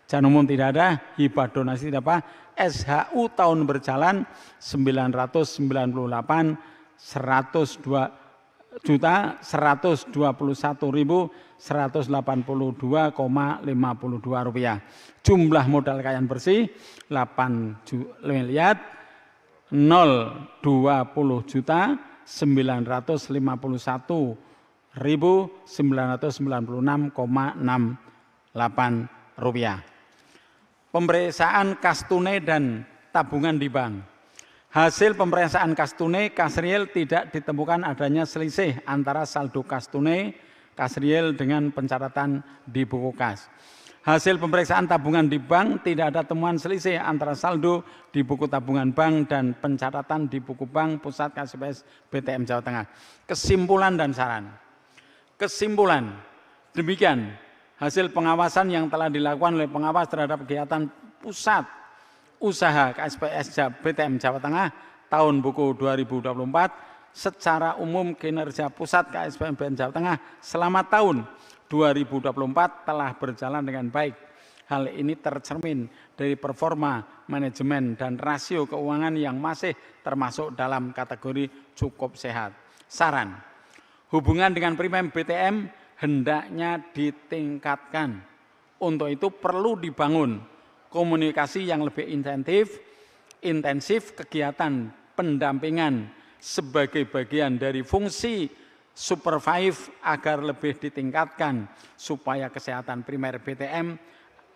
[SPEAKER 5] Jangan umum tidak ada, hibah donasi tidak apa, SHU tahun berjalan 991.121.182,52 rupiah. Jumlah modal kekayaan bersih 8.921.996,68 rupiah. Pemeriksaan kas tunai dan tabungan di bank. Hasil pemeriksaan kas tunai, kas real tidak ditemukan adanya selisih antara saldo kas tunai, kas real dengan pencatatan di buku kas. Hasil pemeriksaan tabungan di bank tidak ada temuan selisih antara saldo di buku tabungan bank dan pencatatan di buku bank Pusat KSP SBTM Jawa Tengah. Kesimpulan dan saran. Kesimpulan, demikian hasil pengawasan yang telah dilakukan oleh pengawas terhadap kegiatan Pusat Usaha KSPS BTM Jawa Tengah tahun buku 2024 secara umum kinerja Pusat KSP BTM Jawa Tengah selama tahun 2024 telah berjalan dengan baik. Hal ini tercermin dari performa manajemen dan rasio keuangan yang masih termasuk dalam kategori cukup sehat. Saran, hubungan dengan primer BTM hendaknya ditingkatkan. Untuk itu perlu dibangun komunikasi yang lebih intensif kegiatan pendampingan sebagai bagian dari fungsi supervise agar lebih ditingkatkan supaya kesehatan primer BTM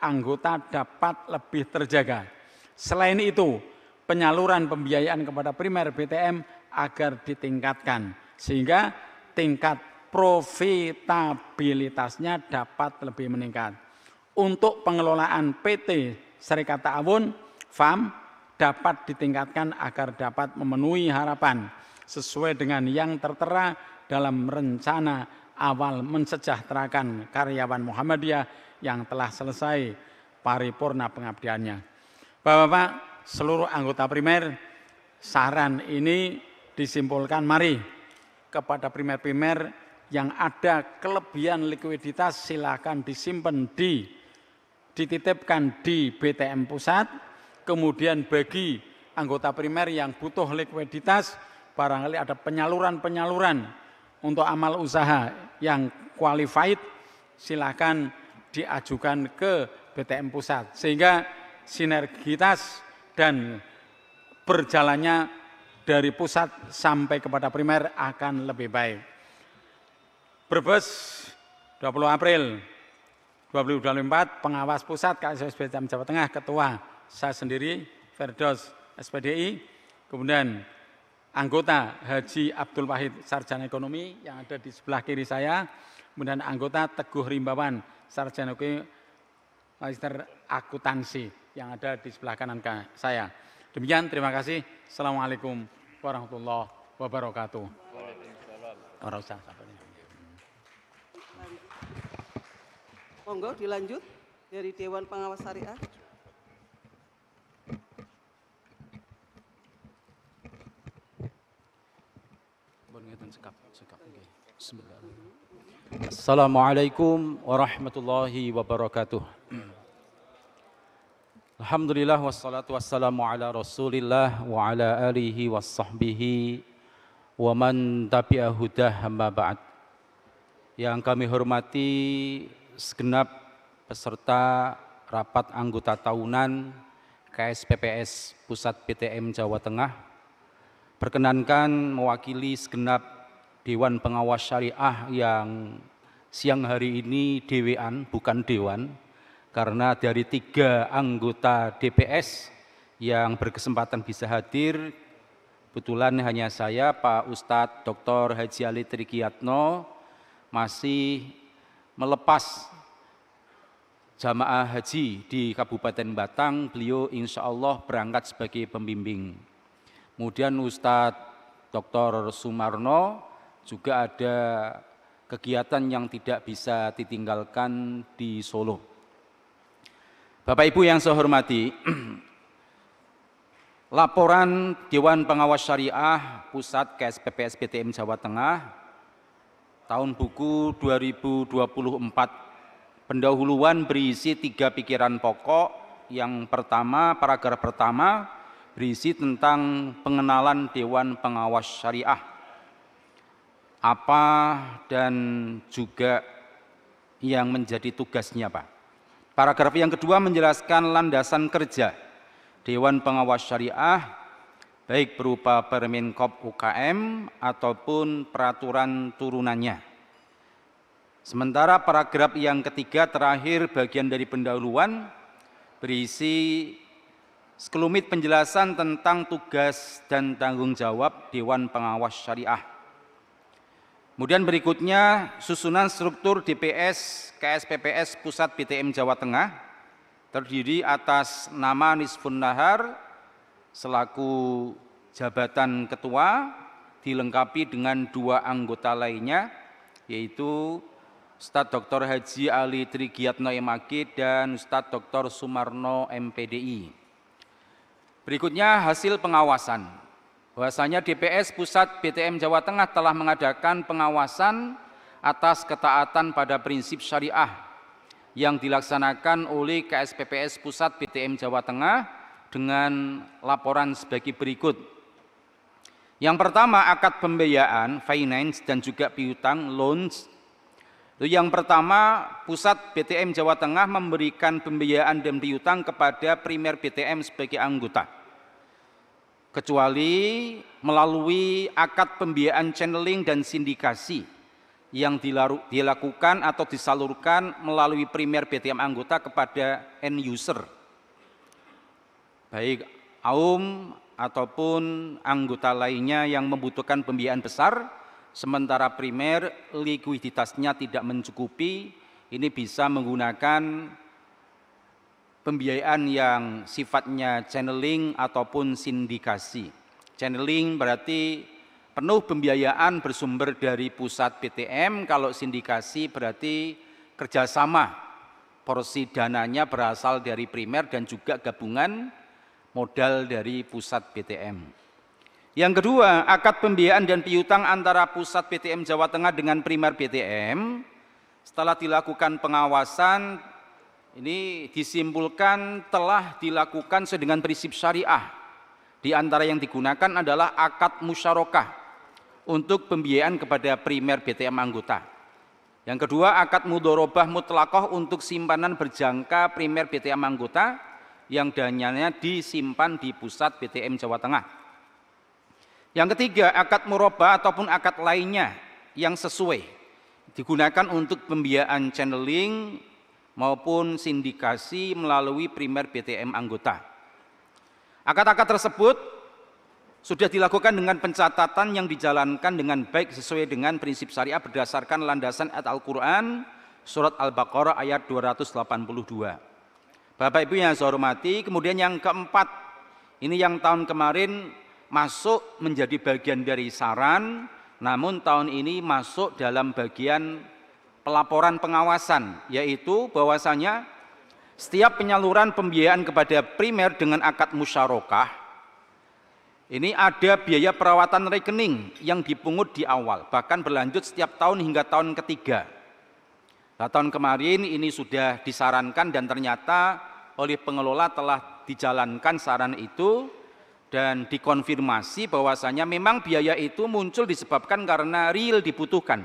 [SPEAKER 5] anggota dapat lebih terjaga. Selain itu, penyaluran pembiayaan kepada primer BTM agar ditingkatkan sehingga tingkat profitabilitasnya dapat lebih meningkat. Untuk pengelolaan PT Serikat Ta'awun FAM dapat ditingkatkan agar dapat memenuhi harapan sesuai dengan yang tertera dalam rencana awal mensejahterakan karyawan Muhammadiyah yang telah selesai paripurna pengabdiannya. Bapak-bapak, seluruh anggota primer, saran ini disimpulkan, mari kepada primer-primer yang ada kelebihan likuiditas silakan disimpan dititipkan di BTM Pusat. Kemudian bagi anggota primer yang butuh likuiditas, barangkali ada penyaluran-penyaluran untuk amal usaha yang qualified, silakan diajukan ke BTM Pusat sehingga sinergitas dan berjalannya dari pusat sampai kepada primer akan lebih baik. Brebes 20 April 2024, pengawas pusat KSPPS BTM Jawa Tengah, ketua saya sendiri, Ferdos SPDI, kemudian anggota Haji Abdul Wahid, sarjana ekonomi yang ada di sebelah kiri saya, kemudian anggota Teguh Rimbawan, sarjana ekonomi magister akuntansi yang ada di sebelah kanan saya. Demikian, terima kasih. Assalamualaikum warahmatullahi wabarakatuh.
[SPEAKER 2] Monggo dilanjut dari Dewan Pengawas Syariah.
[SPEAKER 6] Assalamualaikum warahmatullahi wabarakatuh. Alhamdulillah wassalatu wassalamu ala Rasulillah wa ala alihi wassahbihi wa man tabi'a hudah amma ba'd. Yang kami hormati segenap peserta rapat anggota tahunan KSPPS Pusat PTM Jawa Tengah, perkenankan mewakili segenap Dewan Pengawas Syariah yang siang hari ini dewean, bukan dewan, karena dari 3 anggota DPS yang berkesempatan bisa hadir, kebetulan hanya saya, Pak Ustadz Dr. Haji Ali Trigiyatno, masih melepas jamaah haji di Kabupaten Batang. Beliau insya Allah berangkat sebagai pembimbing. Kemudian Ustadz Dr. Sumarno juga ada kegiatan yang tidak bisa ditinggalkan di Solo. Bapak Ibu yang saya hormati, laporan Dewan Pengawas Syariah Pusat KSPPS BTM Jawa Tengah tahun buku 2024, pendahuluan berisi 3 pikiran pokok. Yang pertama, paragraf pertama berisi tentang pengenalan Dewan Pengawas Syariah, apa dan juga yang menjadi tugasnya, Pak. Paragraf yang kedua menjelaskan landasan kerja Dewan Pengawas Syariah, baik berupa Permenkop UKM ataupun peraturan turunannya. Sementara paragraf yang ketiga terakhir bagian dari pendahuluan berisi sekelumit penjelasan tentang tugas dan tanggung jawab Dewan Pengawas Syariah. Kemudian berikutnya susunan struktur DPS KSPPS Pusat BTM Jawa Tengah terdiri atas nama Nisfun Nahar selaku jabatan ketua, dilengkapi dengan 2 anggota lainnya, yaitu Ustadz Dr. Haji Ali Trigiyatno MAG dan Ustadz Dr. Sumarno MPDI. Berikutnya hasil pengawasan. Bahwasanya DPS Pusat BTM Jawa Tengah telah mengadakan pengawasan atas ketaatan pada prinsip syariah yang dilaksanakan oleh KSPPS Pusat BTM Jawa Tengah dengan laporan sebagai berikut. Yang pertama, akad pembiayaan, finance dan juga piutang, loans. Yang pertama, Pusat BTM Jawa Tengah memberikan pembiayaan dan piutang kepada primer BTM sebagai anggota, kecuali melalui akad pembiayaan channeling dan sindikasi yang dilakukan atau disalurkan melalui primer BTM anggota kepada end user, baik AUM ataupun anggota lainnya yang membutuhkan pembiayaan besar, sementara primer likuiditasnya tidak mencukupi. Ini bisa menggunakan pembiayaan yang sifatnya channeling ataupun sindikasi. Channeling berarti penuh pembiayaan bersumber dari pusat BTM, kalau sindikasi berarti kerjasama, porsi dananya berasal dari primer dan juga gabungan modal dari pusat BTM. Yang kedua, akad pembiayaan dan piutang antara pusat BTM Jawa Tengah dengan primer BTM setelah dilakukan pengawasan, ini disimpulkan telah dilakukan sesuai dengan prinsip syariah. Di antara yang digunakan adalah akad musyarakah untuk pembiayaan kepada primer BTM anggota. Yang kedua, akad mudharabah mutlaqah untuk simpanan berjangka primer BTM anggota yang dananya disimpan di pusat BTM Jawa Tengah. Yang ketiga, akad murabah ataupun akad lainnya yang sesuai. digunakan untuk pembiayaan channeling maupun sindikasi melalui primer BTM anggota. Akad-akad tersebut sudah dilakukan dengan pencatatan yang dijalankan dengan baik sesuai dengan prinsip syariah berdasarkan landasan ayat Al-Quran surat Al-Baqarah ayat 282. Bapak Ibu yang saya hormati, kemudian yang keempat, ini yang tahun kemarin masuk menjadi bagian dari saran, namun tahun ini masuk dalam bagian pelaporan pengawasan, yaitu bahwasanya setiap penyaluran pembiayaan kepada primer dengan akad musyarakah ini ada biaya perawatan rekening yang dipungut di awal, bahkan berlanjut setiap tahun hingga tahun ketiga. Nah, tahun kemarin ini sudah disarankan dan ternyata oleh pengelola telah dijalankan saran itu dan dikonfirmasi bahwasanya memang biaya itu muncul disebabkan karena real dibutuhkan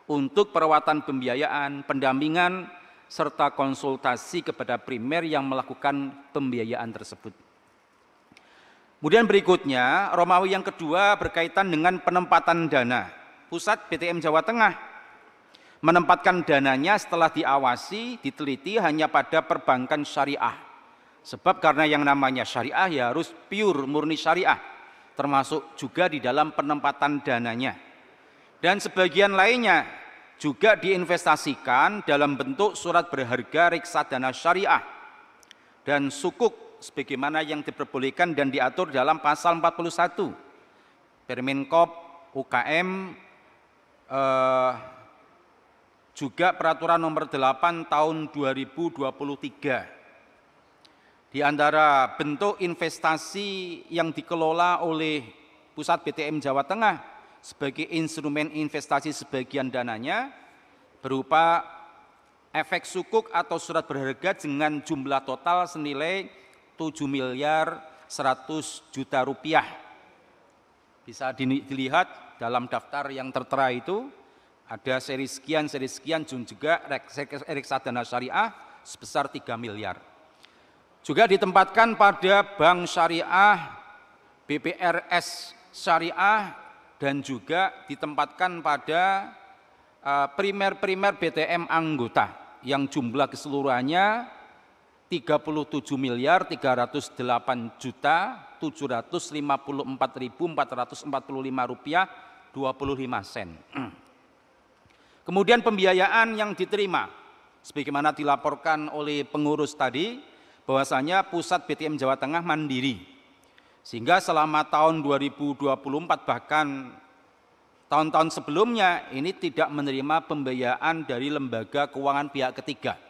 [SPEAKER 6] untuk perawatan pembiayaan, pendampingan, serta konsultasi kepada primer yang melakukan pembiayaan tersebut. Kemudian berikutnya, Romawi yang kedua berkaitan dengan penempatan dana. Pusat BTM Jawa Tengah menempatkan dananya setelah diawasi, diteliti hanya pada perbankan syariah. Sebab karena yang namanya syariah ya harus pure, murni syariah, termasuk juga di dalam penempatan dananya. Dan sebagian lainnya juga diinvestasikan dalam bentuk surat berharga reksadana syariah dan sukuk sebagaimana yang diperbolehkan dan diatur dalam pasal 41 Permenkop UKM, juga peraturan nomor 8 tahun 2023. Di antara bentuk investasi yang dikelola oleh Pusat BTM Jawa Tengah sebagai instrumen investasi sebagian dananya berupa efek sukuk atau surat berharga dengan jumlah total senilai 7 miliar 100 juta rupiah. Bisa dilihat dalam daftar yang tertera itu ada seri sekian dan juga reksadana syariah sebesar 3 miliar. Juga ditempatkan pada bank syariah, BPRS syariah, dan juga ditempatkan pada primer BTM anggota yang jumlah keseluruhannya 37 miliar 308 juta 754.445 rupiah 25 sen. Kemudian pembiayaan yang diterima sebagaimana dilaporkan oleh pengurus tadi bahwasanya Pusat BTM Jawa Tengah mandiri, sehingga selama tahun 2024 bahkan tahun-tahun sebelumnya ini tidak menerima pembiayaan dari lembaga keuangan pihak ketiga.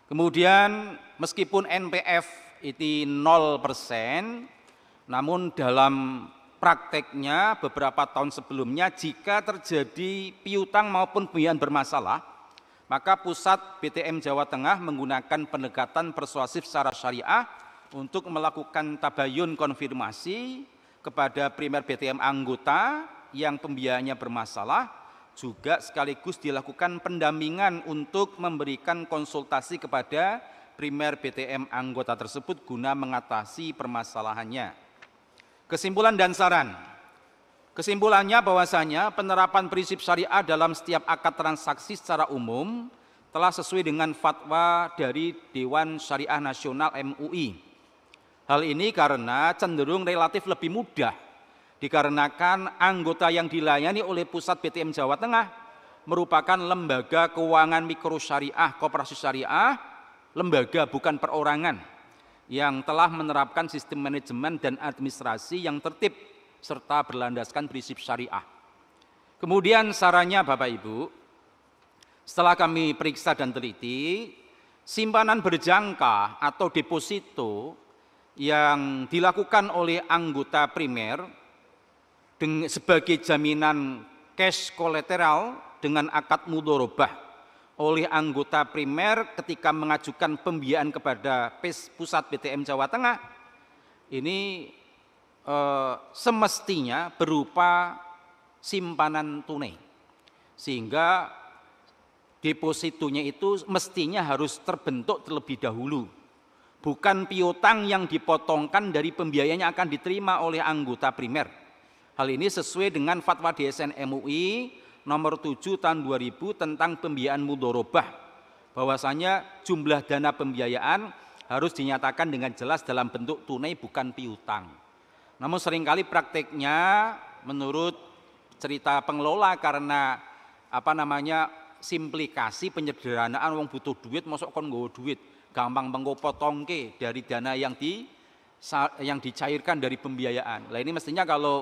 [SPEAKER 6] Kemudian meskipun NPF itu 0%, namun dalam prakteknya beberapa tahun sebelumnya jika terjadi piutang maupun pembiayaan bermasalah, maka Pusat BTM Jawa Tengah menggunakan pendekatan persuasif secara syariah untuk melakukan tabayun konfirmasi kepada primer BTM anggota yang pembiayaannya bermasalah, juga sekaligus dilakukan pendampingan untuk memberikan konsultasi kepada primer BTM anggota tersebut guna mengatasi permasalahannya. Kesimpulan dan saran. Kesimpulannya bahwasanya penerapan prinsip syariah dalam setiap akad transaksi secara umum telah sesuai dengan fatwa dari Dewan Syariah Nasional MUI. Hal ini karena cenderung relatif lebih mudah dikarenakan anggota yang dilayani oleh Pusat BTM Jawa Tengah merupakan lembaga keuangan mikro syariah, koperasi syariah, lembaga bukan perorangan yang telah menerapkan sistem manajemen dan administrasi yang tertib serta berlandaskan prinsip syariah. Kemudian sarannya Bapak Ibu, setelah kami periksa dan teliti, simpanan berjangka atau deposito yang dilakukan oleh anggota primer sebagai jaminan cash kolateral dengan akad mudharabah oleh anggota primer ketika mengajukan pembiayaan kepada Pusat BTM Jawa Tengah ini semestinya berupa simpanan tunai, sehingga depositonya itu mestinya harus terbentuk terlebih dahulu, bukan piutang yang dipotongkan dari pembiayaan yang akan diterima oleh anggota primer. Hal ini sesuai dengan fatwa DSN MUI nomor 7 tahun 2000 tentang pembiayaan mudharabah, bahwasanya jumlah dana pembiayaan harus dinyatakan dengan jelas dalam bentuk tunai bukan piutang. Namun seringkali prakteknya menurut cerita pengelola karena simplikasi penyederhanaan, wong butuh duit masuk kon nggawa duit, gampang potongke dari dana yang dicairkan dari pembiayaan. Lah ini mestinya kalau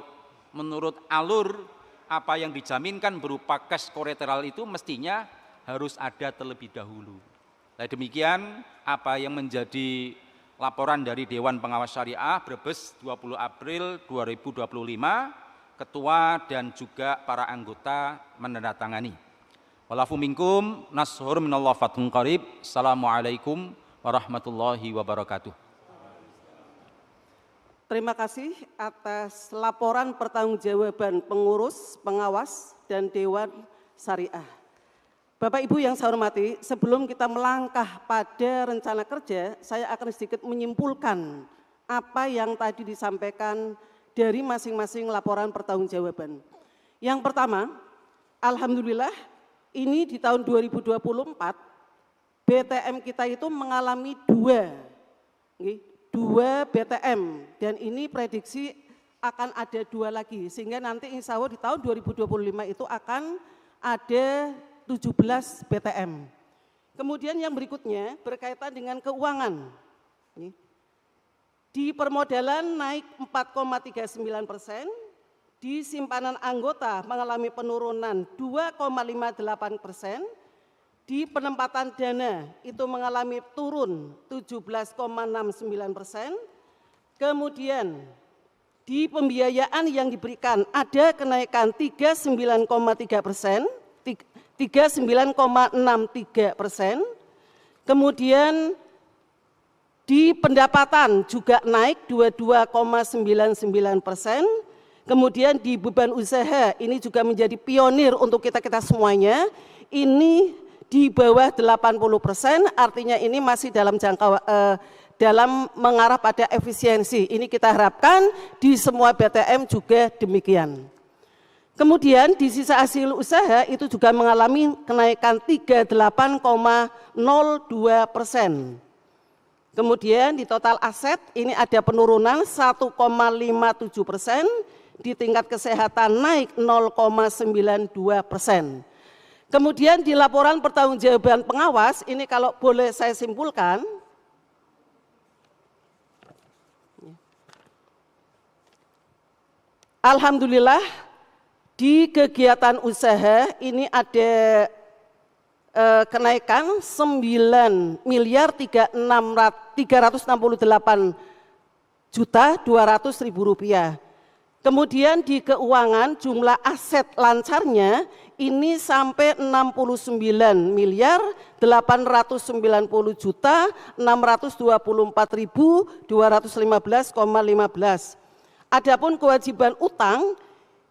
[SPEAKER 6] menurut alur apa yang dijaminkan berupa cash kolateral itu mestinya harus ada terlebih dahulu. Nah, demikian apa yang menjadi laporan dari Dewan Pengawas Syariah Brebes 20 April 2025, Ketua dan juga para anggota menandatangani. Walafu minkum nashur minallah fathun qarib. Assalamualaikum warahmatullahi wabarakatuh.
[SPEAKER 2] Terima kasih atas laporan pertanggungjawaban pengurus, pengawas, dan Dewan Syariah. Bapak Ibu yang saya hormati, sebelum kita melangkah pada rencana kerja, saya akan sedikit menyimpulkan apa yang tadi disampaikan dari masing-masing laporan pertanggungjawaban. Yang pertama, alhamdulillah ini di tahun 2024 BTM kita itu mengalami dua BTM, dan ini prediksi akan ada 2 lagi, sehingga nanti insya Allah di tahun 2025 itu akan ada 17 BTM. Kemudian yang berikutnya berkaitan dengan keuangan. Di permodalan naik 4,39%, di simpanan anggota mengalami penurunan 2,58%, di penempatan dana itu mengalami turun 17,69%, kemudian di pembiayaan yang diberikan ada kenaikan 39,63%, 39,63%, kemudian di pendapatan juga naik 22,99%, kemudian di beban usaha ini juga menjadi pionir untuk kita semuanya, ini di bawah 80%, artinya ini masih dalam dalam mengarah pada efisiensi. Ini kita harapkan di semua BTM juga demikian. Kemudian di sisa hasil usaha itu juga mengalami kenaikan 38,02%. Kemudian di total aset ini ada penurunan 1,57%, di tingkat kesehatan naik 0,92%. Kemudian di laporan pertanggungjawaban pengawas, ini kalau boleh saya simpulkan, alhamdulillah di kegiatan usaha ini ada kenaikan 9 miliar 368.200.000 rupiah. Kemudian di keuangan jumlah aset lancarnya ini sampai 69 miliar 890.624.215,15. Adapun kewajiban utang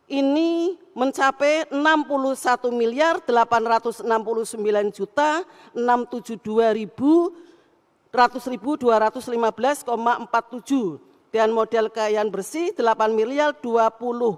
[SPEAKER 2] ini mencapai 61 miliar 869.902.215,47, dan modal kekayaan bersih 8 miliar 20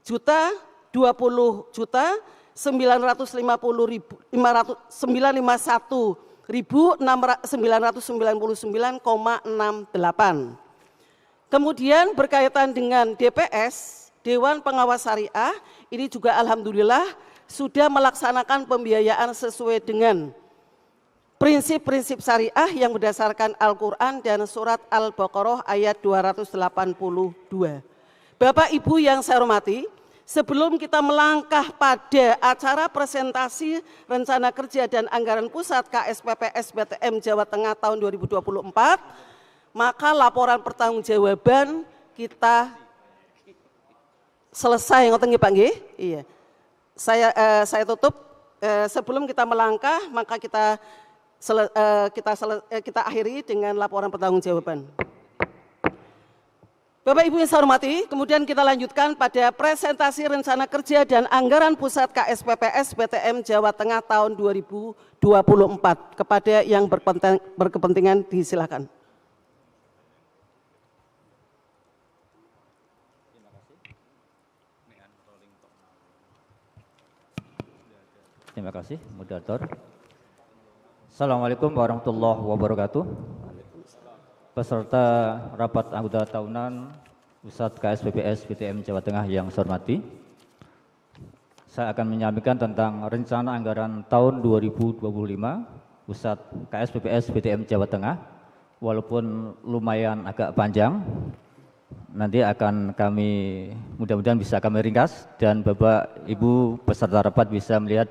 [SPEAKER 2] juta 951.999,68. Kemudian berkaitan dengan DPS, Dewan Pengawas Syariah, ini juga alhamdulillah sudah melaksanakan pembiayaan sesuai dengan prinsip-prinsip syariah yang berdasarkan Al-Quran dan surat Al-Baqarah ayat 282. Bapak Ibu yang saya hormati, sebelum kita melangkah pada acara presentasi rencana kerja dan anggaran pusat KSPPS BTM Jawa Tengah tahun 2024, maka laporan pertanggungjawaban kita selesai, ngoten nggih Pak nggih? Iya. Saya tutup. Sebelum kita melangkah, maka kita akhiri dengan laporan pertanggungjawaban. Bapak Ibu yang saya hormati, kemudian kita lanjutkan pada presentasi rencana kerja dan anggaran pusat KSPPS BTM Jawa Tengah tahun 2024. Kepada yang berkepentingan disilakan.
[SPEAKER 7] Terima kasih, moderator. Assalamualaikum warahmatullahi wabarakatuh. Peserta rapat anggota tahunan Pusat KSPPS BTM Jawa Tengah yang saya hormati, saya akan menyampaikan tentang rencana anggaran tahun 2025 Pusat KSPPS BTM Jawa Tengah. Walaupun lumayan agak panjang, nanti akan kami mudah-mudahan bisa kami ringkas dan Bapak Ibu peserta rapat bisa melihat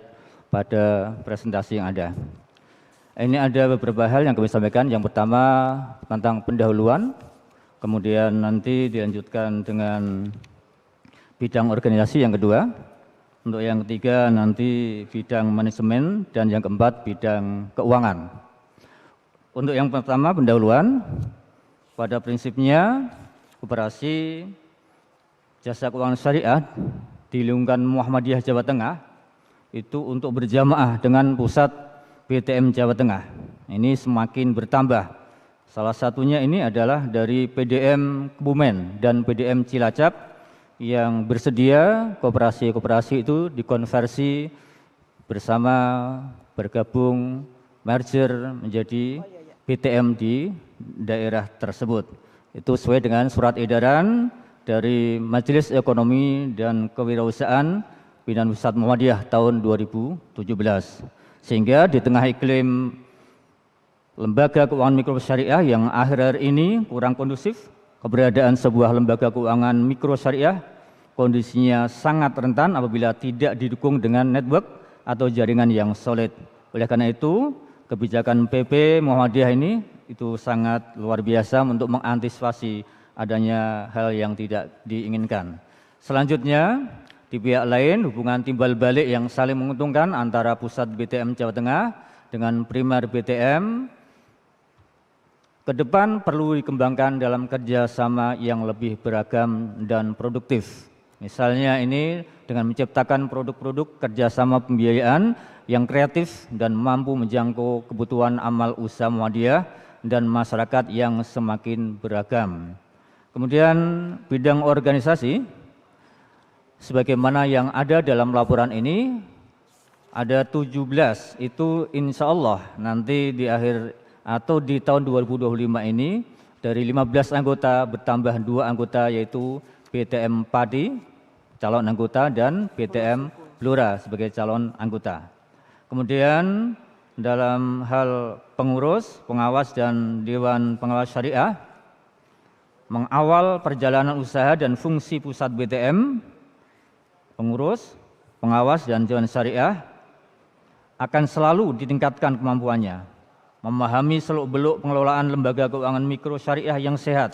[SPEAKER 7] pada presentasi yang ada. Ini ada beberapa hal yang kami sampaikan. Yang pertama tentang pendahuluan, kemudian nanti dilanjutkan dengan bidang organisasi yang kedua, untuk yang ketiga nanti bidang manajemen, dan yang keempat bidang keuangan. Untuk yang pertama pendahuluan, pada prinsipnya Koperasi Jasa Keuangan Syariah di lingkungan Muhammadiyah Jawa Tengah itu untuk berjamaah dengan pusat BTM Jawa Tengah. Ini semakin bertambah. Salah satunya ini adalah dari PDM Kebumen dan PDM Cilacap yang bersedia koperasi-koperasi itu dikonversi bersama bergabung merger menjadi BTM di daerah tersebut. Itu sesuai dengan surat edaran dari Majelis Ekonomi dan Kewirausahaan Pimpinan Pusat Muhammadiyah tahun 2017. Sehingga di tengah iklim lembaga keuangan mikro syariah yang akhir-akhir ini kurang kondusif, keberadaan sebuah lembaga keuangan mikro syariah kondisinya sangat rentan apabila tidak didukung dengan network atau jaringan yang solid. Oleh karena itu, kebijakan PP Muhammadiyah ini itu sangat luar biasa untuk mengantisipasi adanya hal yang tidak diinginkan. Selanjutnya, di pihak lain, hubungan timbal balik yang saling menguntungkan antara pusat BTM Jawa Tengah dengan primer BTM ke depan perlu dikembangkan dalam kerjasama yang lebih beragam dan produktif. Misalnya ini dengan menciptakan produk-produk kerjasama pembiayaan yang kreatif dan mampu menjangkau kebutuhan amal usaha Muhammadiyah dan masyarakat yang semakin beragam. Kemudian bidang organisasi, sebagaimana yang ada dalam laporan ini, ada 17, itu insya Allah nanti di akhir atau di tahun 2025 ini, dari 15 anggota bertambah 2 anggota yaitu BTM Padi, calon anggota, dan BTM Blora sebagai calon anggota. Kemudian dalam hal pengurus, pengawas, dan Dewan Pengawas Syariah, mengawal perjalanan usaha dan fungsi pusat BTM, pengurus, pengawas, dan Dewan Syariah akan selalu ditingkatkan kemampuannya, memahami seluk-beluk pengelolaan lembaga keuangan mikro syariah yang sehat,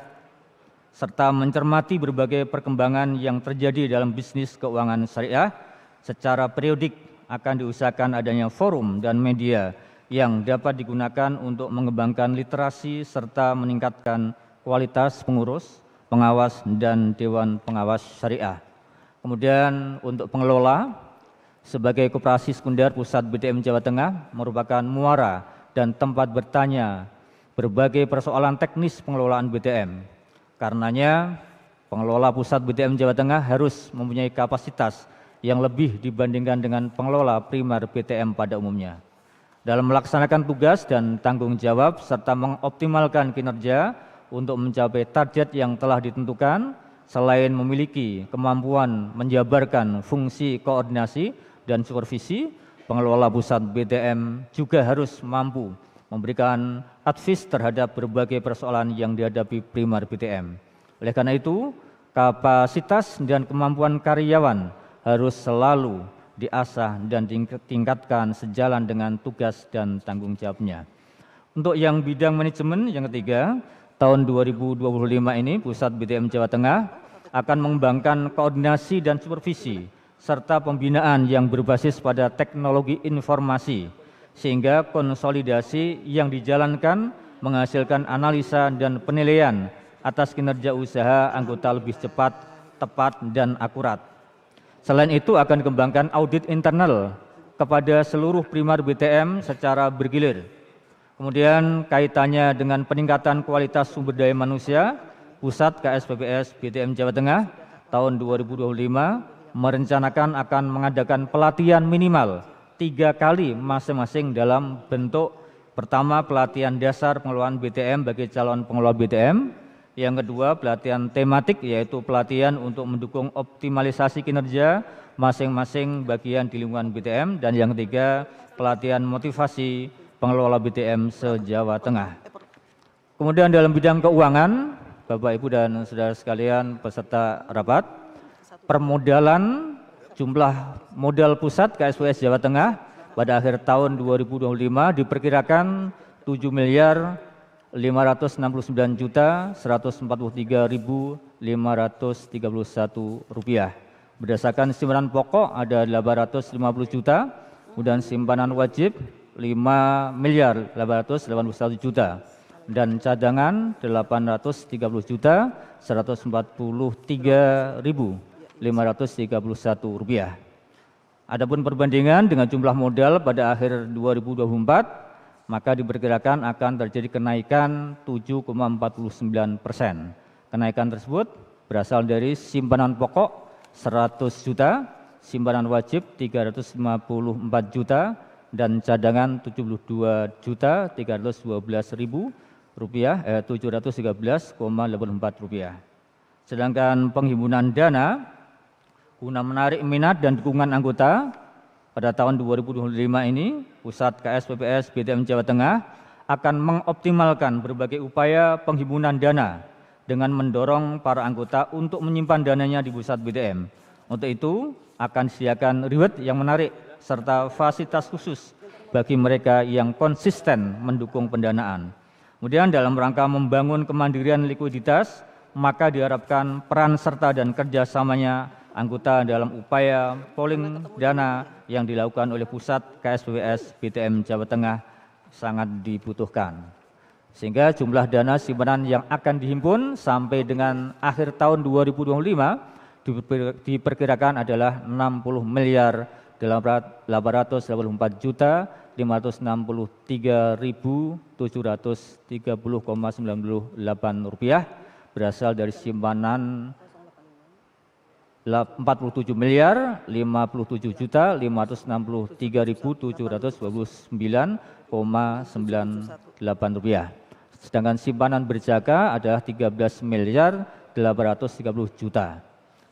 [SPEAKER 7] serta mencermati berbagai perkembangan yang terjadi dalam bisnis keuangan syariah. Secara periodik akan diusahakan adanya forum dan media yang dapat digunakan untuk mengembangkan literasi serta meningkatkan kualitas pengurus, pengawas, dan Dewan Pengawas Syariah. Kemudian untuk pengelola, sebagai koperasi sekunder pusat BTM Jawa Tengah merupakan muara dan tempat bertanya berbagai persoalan teknis pengelolaan BTM. Karenanya pengelola pusat BTM Jawa Tengah harus mempunyai kapasitas yang lebih dibandingkan dengan pengelola primer BTM pada umumnya. Dalam melaksanakan tugas dan tanggung jawab serta mengoptimalkan kinerja untuk mencapai target yang telah ditentukan, selain memiliki kemampuan menjabarkan fungsi koordinasi dan supervisi, pengelola pusat BTM juga harus mampu memberikan advis terhadap berbagai persoalan yang dihadapi primer BTM. Oleh karena itu, kapasitas dan kemampuan karyawan harus selalu diasah dan ditingkatkan sejalan dengan tugas dan tanggung jawabnya. Untuk yang bidang manajemen yang ketiga, tahun 2025 ini Pusat BTM Jawa Tengah akan mengembangkan koordinasi dan supervisi serta pembinaan yang berbasis pada teknologi informasi, sehingga konsolidasi yang dijalankan menghasilkan analisa dan penilaian atas kinerja usaha anggota lebih cepat, tepat, dan akurat. Selain itu akan dikembangkan audit internal kepada seluruh primer BTM secara bergilir. Kemudian kaitannya dengan peningkatan kualitas sumber daya manusia, Pusat KSPPS BTM Jawa Tengah tahun 2025 merencanakan akan mengadakan pelatihan minimal 3 kali masing-masing dalam bentuk pertama pelatihan dasar pengelolaan BTM bagi calon pengelola BTM, yang kedua pelatihan tematik yaitu pelatihan untuk mendukung optimalisasi kinerja masing-masing bagian di lingkungan BTM, dan yang ketiga pelatihan motivasi pengelola BTM se-Jawa Tengah. Kemudian dalam bidang keuangan, Bapak Ibu dan saudara sekalian peserta rapat, permodalan jumlah modal pusat KSPPS Jawa Tengah pada akhir tahun 2025 diperkirakan 7.559.143.531 rupiah. Berdasarkan simpanan pokok ada 850 juta, kemudian simpanan wajib 5.881 juta, dan cadangan 830 juta 143.531 rupiah. Adapun perbandingan dengan jumlah modal pada akhir 2024, maka diperkirakan akan terjadi kenaikan 7,49%. Kenaikan tersebut berasal dari simpanan pokok 100 juta, simpanan wajib 354 juta, dan cadangan 72 juta 312.000 rupiah, 713,84 rupiah. Sedangkan penghimpunan dana guna menarik minat dan dukungan anggota pada tahun 2025 ini, Pusat KSPPS BTM Jawa Tengah akan mengoptimalkan berbagai upaya penghimpunan dana dengan mendorong para anggota untuk menyimpan dananya di pusat BTM. Untuk itu akan disediakan reward yang menarik serta fasilitas khusus bagi mereka yang konsisten mendukung pendanaan. Kemudian dalam rangka membangun kemandirian likuiditas, maka diharapkan peran serta dan kerjasamanya anggota dalam upaya pooling dana yang dilakukan oleh Pusat KSPPS BTM Jawa Tengah sangat dibutuhkan. Sehingga jumlah dana simpanan yang akan dihimpun sampai dengan akhir tahun 2025 diperkirakan adalah 60 miliar 884 juta 563.730,98 rupiah, berasal dari simpanan 47 miliar 57 juta 563.729,98 rupiah. Sedangkan simpanan berjaga adalah 13 miliar 830 juta.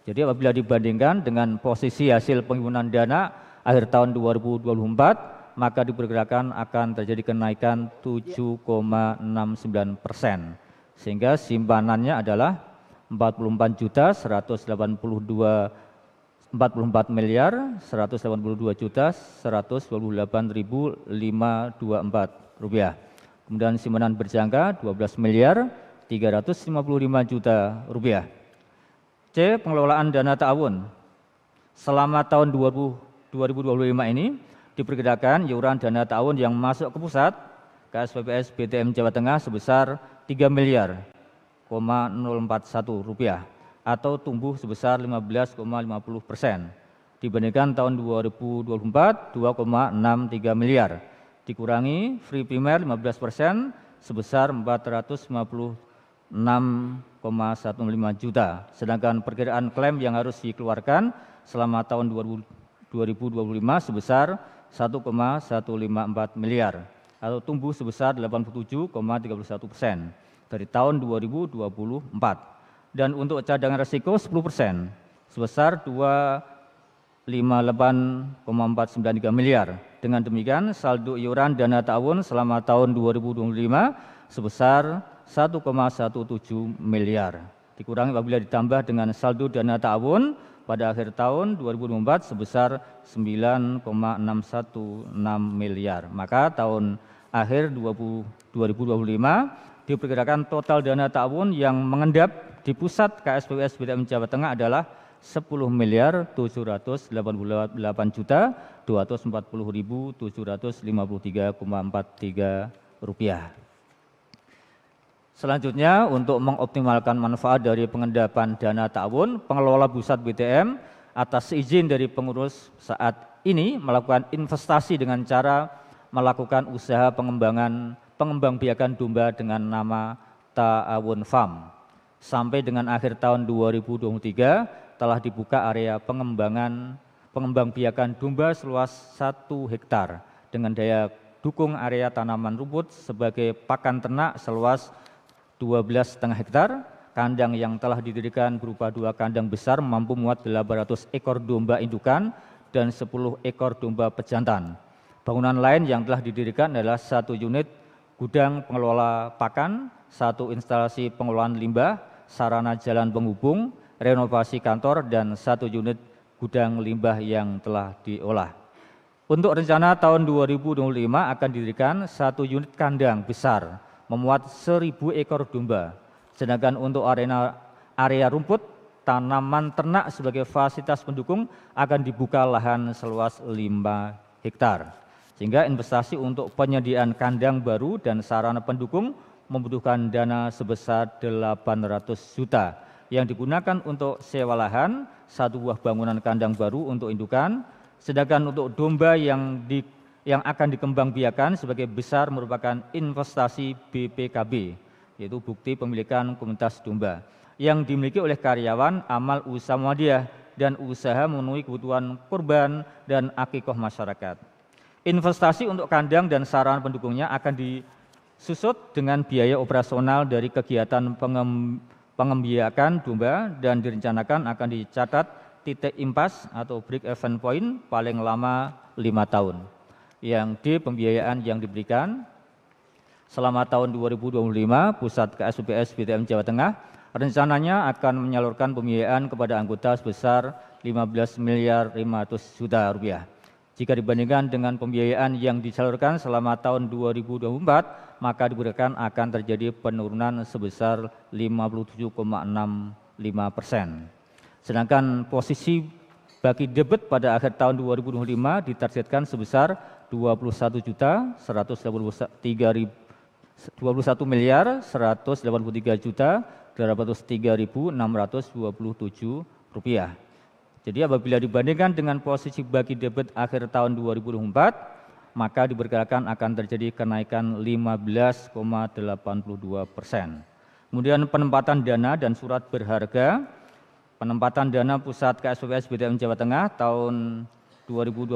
[SPEAKER 7] Jadi apabila dibandingkan dengan posisi hasil penghimpunan dana akhir tahun 2024, maka diperkirakan akan terjadi kenaikan 7,69%. Sehingga simpanannya adalah 44 miliar 182 juta 128.524 rupiah. Kemudian simpanan berjangka 12 miliar 355 juta rupiah. C. Pengelolaan dana ta'awun. Selama tahun 2025 ini diperkirakan iuran dana ta'awun yang masuk ke pusat KSPPS BTM Jawa Tengah sebesar 3 miliar 041 rupiah atau tumbuh sebesar 15,50% dibandingkan tahun 2024 2,63 miliar, dikurangi free primer 15% sebesar 456,15 juta. Sedangkan perkiraan klaim yang harus dikeluarkan selama tahun 2025 sebesar 1,154 miliar atau tumbuh sebesar 87,31% dari tahun 2024. Dan untuk cadangan resiko 10% sebesar 258,493 miliar. Dengan demikian saldo iuran dana ta'awun selama tahun 2025 sebesar 1,17 miliar. Dikurangi apabila ditambah dengan saldo dana ta'awun pada akhir tahun 2024 sebesar 9,616 miliar. Maka tahun akhir 2025 diperkirakan total dana ta'awun yang mengendap di pusat KSPPS BTM Jawa Tengah adalah 10 miliar 788 juta 240.753,43 rupiah. Selanjutnya, untuk mengoptimalkan manfaat dari pengendapan dana ta'awun, pengelola pusat BTM atas izin dari pengurus saat ini melakukan investasi dengan cara melakukan usaha pengembangbiakan domba dengan nama Ta'awun Farm. Sampai dengan akhir tahun 2023 telah dibuka area pengembangbiakan domba seluas 1 hektar dengan daya dukung area tanaman rumput sebagai pakan ternak seluas 12,5 hektar. Kandang yang telah didirikan berupa 2 kandang besar mampu muat 800 ekor domba indukan dan 10 ekor domba pejantan. Bangunan lain yang telah didirikan adalah 1 unit gudang pengelola pakan, 1 instalasi pengelolaan limbah, sarana jalan penghubung, renovasi kantor, dan 1 unit gudang limbah yang telah diolah. Untuk rencana tahun 2025 akan didirikan 1 unit kandang besar memuat 1.000 ekor domba. Sedangkan untuk area rumput, tanaman ternak sebagai fasilitas pendukung akan dibuka lahan seluas 5 hektar. Sehingga investasi untuk penyediaan kandang baru dan sarana pendukung membutuhkan dana sebesar 800 juta yang digunakan untuk sewa lahan, 1 buah bangunan kandang baru untuk indukan, sedangkan untuk domba yang akan dikembangbiakan sebagai besar merupakan investasi BPKB, yaitu bukti pemilikan komunitas domba, yang dimiliki oleh karyawan, amal usaha Muhammadiyah, dan usaha memenuhi kebutuhan kurban dan akikah masyarakat. Investasi untuk kandang dan sarana pendukungnya akan disusut dengan biaya operasional dari kegiatan pengembiakan domba dan direncanakan akan dicatat titik impas atau break even point paling lama 5 tahun. Yang D, pembiayaan yang diberikan selama tahun 2025, Pusat KSPPS BTM Jawa Tengah rencananya akan menyalurkan pembiayaan kepada anggota sebesar 15 miliar 500 juta rupiah. Jika dibandingkan dengan pembiayaan yang disalurkan selama tahun 2024, maka diperkirakan akan terjadi penurunan sebesar 57,65%. Sedangkan posisi bagi debit pada akhir tahun 2025 ditargetkan sebesar 21 miliar 183 juta 803.627 rupiah. Jadi apabila dibandingkan dengan posisi bagi debit akhir tahun 2024, maka diperkirakan akan terjadi kenaikan 15,82%. Kemudian penempatan dana dan surat berharga. Penempatan dana Pusat KSPPS BTM Jawa Tengah tahun 2025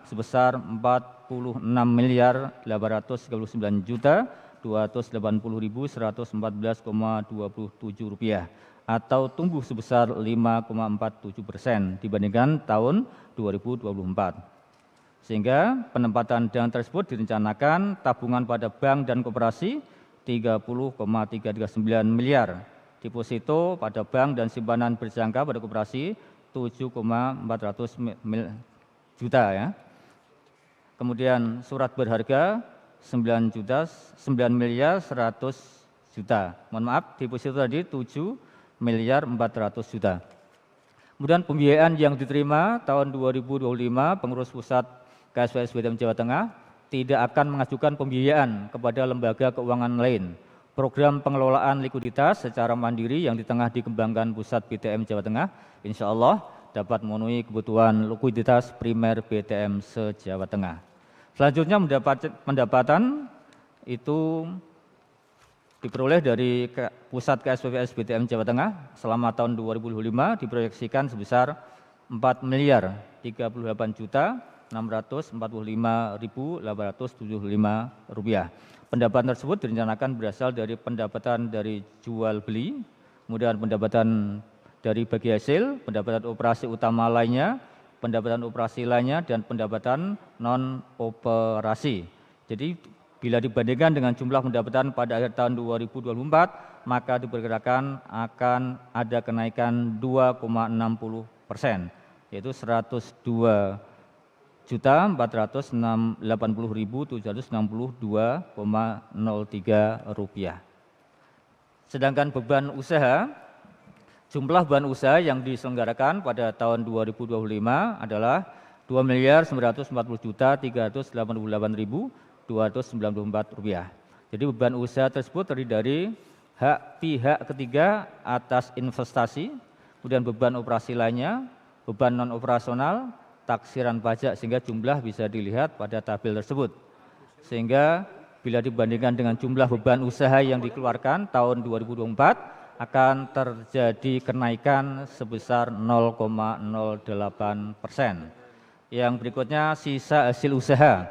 [SPEAKER 7] sebesar 46 miliar 839 juta 280.114,27 rupiah atau tumbuh sebesar 5,47% dibandingkan tahun 2024. Sehingga penempatan dana tersebut direncanakan tabungan pada bank dan koperasi 30,339 miliar, deposito pada bank dan simpanan berjangka pada koperasi 7,400 juta ya. Kemudian surat berharga 9 miliar 100 juta. Mohon maaf, deposito tadi 7 miliar 400 juta. Kemudian pembiayaan yang diterima tahun 2025 pengurus pusat KSPPS BTM Jawa Tengah tidak akan mengajukan pembiayaan kepada lembaga keuangan lain. Program pengelolaan likuiditas secara mandiri yang di tengah dikembangkan pusat BTM Jawa Tengah, insya Allah dapat memenuhi kebutuhan likuiditas primer BTM se-Jawa Tengah. Selanjutnya pendapatan itu diperoleh dari pusat KSPPS BTM Jawa Tengah selama tahun 2025 diproyeksikan sebesar 4 miliar 38 juta 645.875 rupiah. Pendapatan tersebut direncanakan berasal dari pendapatan dari jual beli, kemudian pendapatan dari bagi hasil, pendapatan operasi utama lainnya, pendapatan operasi lainnya, dan pendapatan non-operasi. Jadi bila dibandingkan dengan jumlah pendapatan pada akhir tahun 2024, maka diperkirakan akan ada kenaikan 2,60%, yaitu 102.480.762,03 rupiah. Sedangkan beban usaha, jumlah beban usaha yang diselenggarakan pada tahun 2025 adalah 2.940.388.294 rupiah. Jadi beban usaha tersebut terdiri dari hak pihak ketiga atas investasi, kemudian beban operasi lainnya, beban non operasional, taksiran pajak, sehingga jumlah bisa dilihat pada tabel tersebut. Sehingga bila dibandingkan dengan jumlah beban usaha yang dikeluarkan tahun 2024, akan terjadi kenaikan sebesar 0,08%. Yang berikutnya sisa hasil usaha.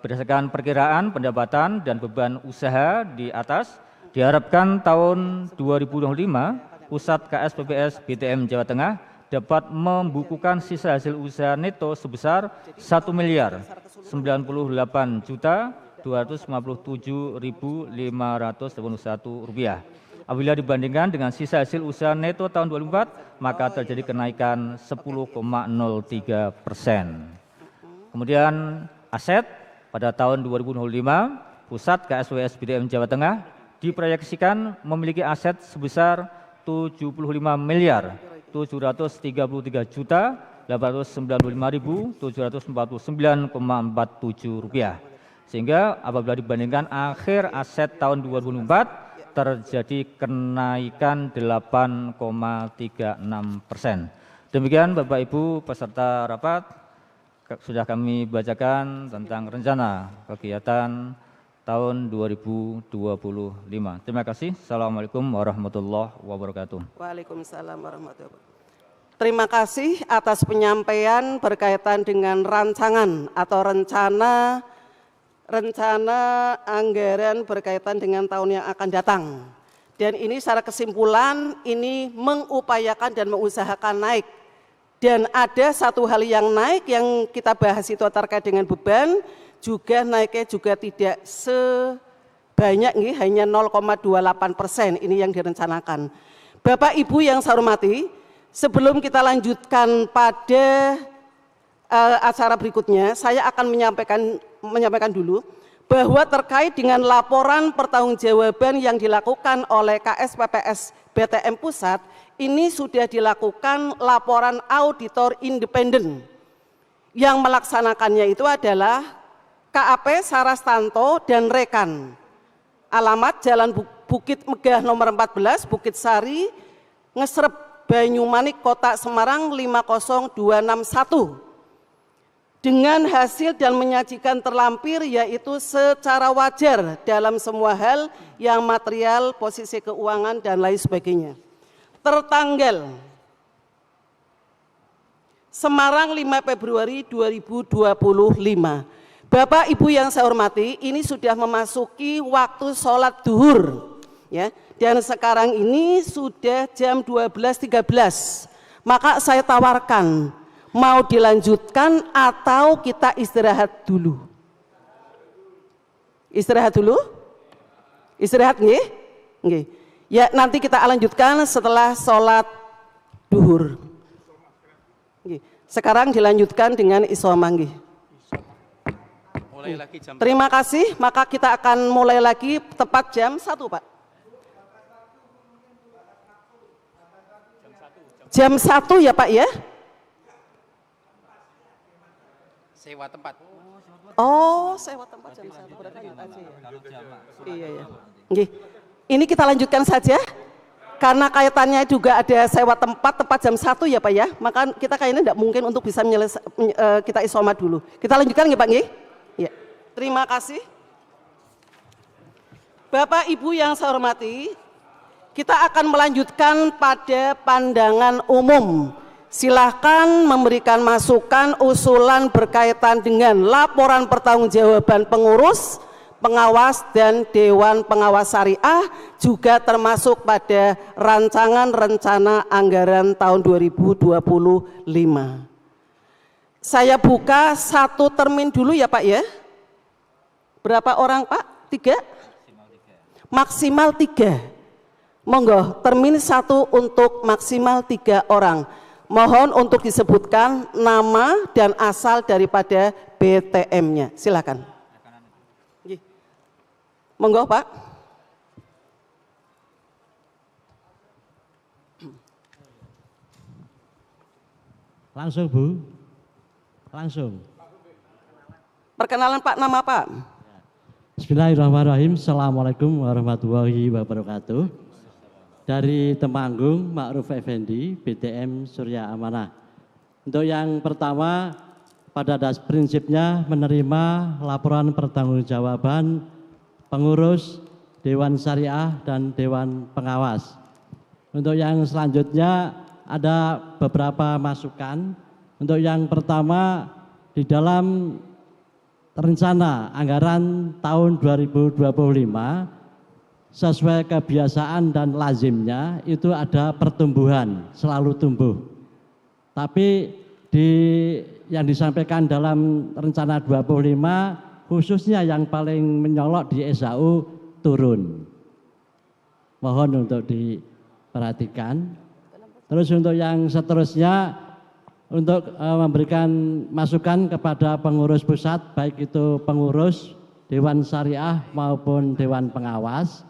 [SPEAKER 7] Berdasarkan perkiraan pendapatan dan beban usaha di atas, diharapkan tahun 2025 Pusat KSPPS BTM Jawa Tengah dapat membukukan sisa hasil usaha neto sebesar Rp1.257.581. Apabila dibandingkan dengan sisa hasil usaha neto tahun 2004, maka terjadi kenaikan 10,03%. Kemudian aset pada tahun 2025, Pusat KSPPS BTM Jawa Tengah diproyeksikan memiliki aset sebesar Rp75.895.749,47, sehingga apabila dibandingkan akhir aset tahun 2004 terjadi kenaikan 8,36%. Demikian Bapak Ibu peserta rapat, sudah kami bacakan tentang rencana kegiatan tahun 2025. Terima kasih. Assalamualaikum warahmatullahi wabarakatuh.
[SPEAKER 2] Waalaikumsalam warahmatullahi wabarakatuh. Terima kasih atas penyampaian berkaitan dengan rancangan atau rencana anggaran berkaitan dengan tahun yang akan datang. Dan ini secara kesimpulan ini mengupayakan dan mengusahakan naik. Dan ada satu hal yang naik yang kita bahas itu terkait dengan beban, juga naiknya juga tidak sebanyak ini, hanya 0,28%, ini yang direncanakan. Bapak Ibu yang saya hormati, sebelum kita lanjutkan pada acara berikutnya, saya akan menyampaikan dulu bahwa terkait dengan laporan pertanggungjawaban yang dilakukan oleh KSPPS BTM Pusat, ini sudah dilakukan laporan auditor independen. Yang melaksanakannya itu adalah KAP Sarastanto dan rekan. Alamat Jalan Bukit Megah nomor 14, Bukit Sari, Ngesrep, Banyumanik, Kota Semarang 50261. Dengan hasil dan menyajikan terlampir yaitu secara wajar dalam semua hal yang material, posisi keuangan dan lain sebagainya. Tertanggal Semarang 5 Februari 2025. Bapak Ibu yang saya hormati, ini sudah memasuki waktu sholat duhur, ya. Dan sekarang ini sudah jam 12.13. Maka saya tawarkan, mau dilanjutkan atau kita istirahat dulu? Istirahat dulu? Istirahat nggih? Nggih. Ya, nanti kita lanjutkan setelah sholat duhur. Nggih. Sekarang dilanjutkan dengan isomah nggih. Terima kasih, maka kita akan mulai lagi tepat jam 1, Pak. Jam 1 ya Pak ya?
[SPEAKER 8] Sewa tempat.
[SPEAKER 2] Oh, sewa tempat jam 1. Berarti lanjut aja ya? Iya ya. Nggih. Ini kita lanjutkan saja. Karena kaitannya juga ada sewa tempat tepat jam 1 ya Pak ya. Maka kita kayaknya tidak mungkin untuk bisa kita isoma dulu. Kita lanjutkan nggih Pak nggih? Ya. Terima kasih. Bapak Ibu yang saya hormati, kita akan melanjutkan pada pandangan umum. Silahkan memberikan masukan, usulan berkaitan dengan laporan pertanggungjawaban pengurus, pengawas, dan Dewan Pengawas Syariah, juga termasuk pada rancangan rencana anggaran tahun 2025. Saya buka satu termin dulu ya Pak ya. Berapa orang Pak? 3? Maksimal 3. Monggo, termin 1 untuk maksimal 3 orang. Mohon untuk disebutkan nama dan asal daripada BTM-nya. Silakan. Monggo Pak.
[SPEAKER 9] Langsung Bu. Langsung.
[SPEAKER 2] Perkenalan Pak, nama Pak.
[SPEAKER 9] Bismillahirrahmanirrahim. Assalamualaikum warahmatullahi wabarakatuh. Dari Temanggung, Ma'ruf Effendi, BTM Surya Amanah. Untuk yang pertama, pada dasar prinsipnya menerima laporan pertanggungjawaban pengurus, Dewan Syariah, dan Dewan Pengawas. Untuk yang selanjutnya ada beberapa masukan. Untuk yang pertama, di dalam rencana anggaran tahun 2025 sesuai kebiasaan dan lazimnya itu ada pertumbuhan, selalu tumbuh. Tapi yang disampaikan dalam rencana 25 khususnya yang paling menyolok di SHU turun. Mohon untuk diperhatikan. Terus untuk yang seterusnya untuk memberikan masukan kepada pengurus pusat, baik itu pengurus Dewan Syariah maupun Dewan Pengawas,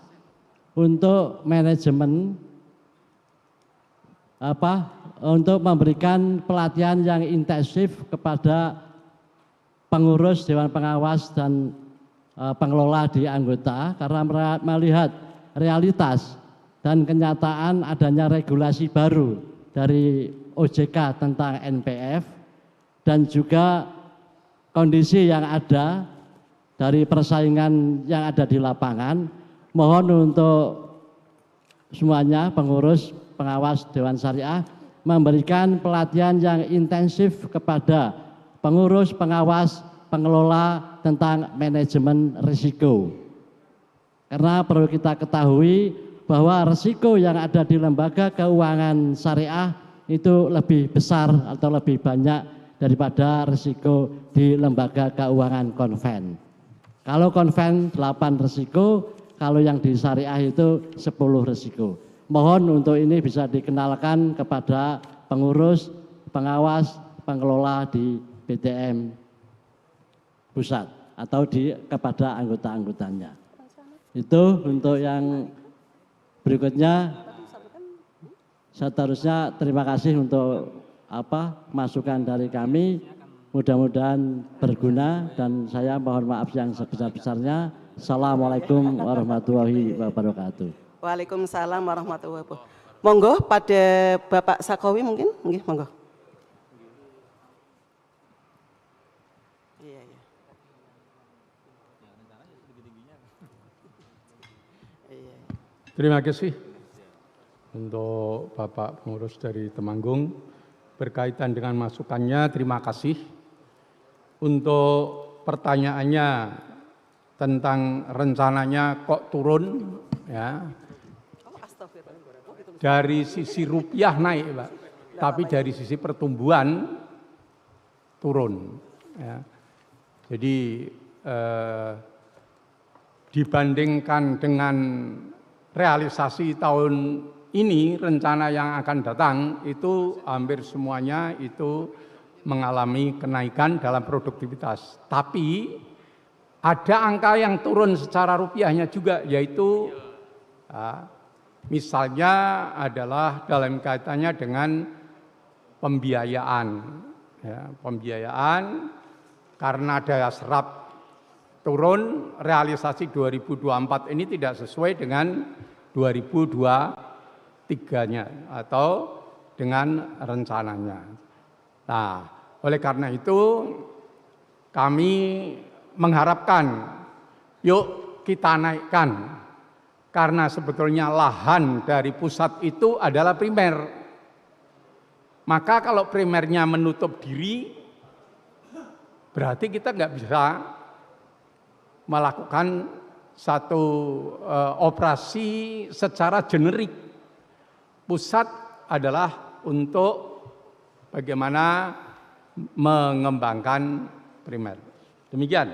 [SPEAKER 9] untuk manajemen untuk memberikan pelatihan yang intensif kepada pengurus Dewan Pengawas dan pengelola di anggota, karena melihat realitas dan kenyataan adanya regulasi baru dari OJK tentang NPF dan juga kondisi yang ada dari persaingan yang ada di lapangan. Mohon untuk semuanya pengurus pengawas Dewan Syariah memberikan pelatihan yang intensif kepada pengurus pengawas pengelola tentang manajemen risiko. Karena perlu kita ketahui bahwa risiko yang ada di lembaga keuangan syariah itu lebih besar atau lebih banyak daripada risiko di lembaga keuangan konven. Kalau konven 8 risiko, kalau yang di syariah itu 10 risiko. Mohon untuk ini bisa dikenalkan kepada pengurus, pengawas, pengelola di BTM pusat atau kepada anggota-anggotanya. Itu untuk yang berikutnya. Seterusnya terima kasih untuk masukan dari kami, mudah-mudahan berguna dan saya mohon maaf yang sebesar-besarnya. Assalamualaikum warahmatullahi wabarakatuh.
[SPEAKER 2] Waalaikumsalam warahmatullahi wabarakatuh. Monggo pada Bapak Sakowi mungkin, monggo. Iya.
[SPEAKER 4] Terima kasih untuk Bapak pengurus dari Temanggung berkaitan dengan masukannya. Terima kasih untuk pertanyaannya tentang rencananya kok turun ya. Dari sisi rupiah naik, Pak, tapi dari sisi pertumbuhan turun ya. Jadi dibandingkan dengan realisasi tahun ini, rencana yang akan datang itu hampir semuanya itu mengalami kenaikan dalam produktivitas. Tapi ada angka yang turun secara rupiahnya juga, yaitu misalnya adalah dalam kaitannya dengan pembiayaan. Ya, pembiayaan karena daya serap turun, realisasi 2024 ini tidak sesuai dengan 2023-nya atau dengan rencananya. Nah, oleh karena itu kami mengharapkan yuk kita naikkan, karena sebetulnya lahan dari pusat itu adalah primer. Maka kalau primernya menutup diri, berarti kita nggak bisa melakukan satu operasi secara generik. Pusat adalah untuk bagaimana mengembangkan primer. Demikian.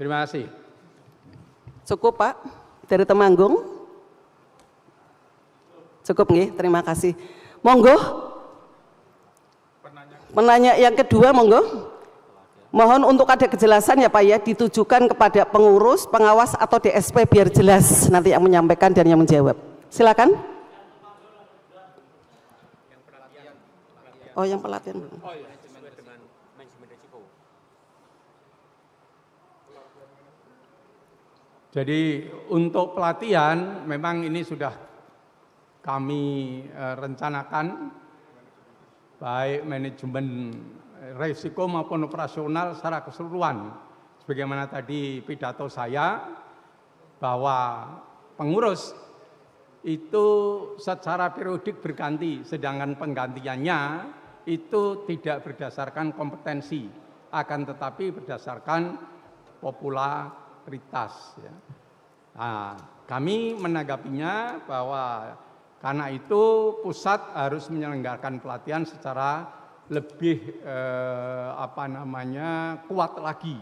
[SPEAKER 4] Terima kasih.
[SPEAKER 2] Cukup Pak dari Temanggung? Cukup nggih, terima kasih. Monggo. Penanya yang kedua monggo. Mohon untuk ada kejelasan ya Pak ya, ditujukan kepada pengurus, pengawas atau DSP biar jelas nanti yang menyampaikan dan yang menjawab. Silakan. Oh, yang pelatihan.
[SPEAKER 4] Jadi untuk pelatihan memang ini sudah kami rencanakan, baik manajemen risiko maupun operasional secara keseluruhan. Sebagaimana tadi pidato saya, bahwa pengurus itu secara periodik berganti, sedangkan penggantiannya itu tidak berdasarkan kompetensi, akan tetapi berdasarkan popularitas. Ya. Nah, kami menanggapinya bahwa karena itu pusat harus menyelenggarakan pelatihan secara lebih kuat lagi,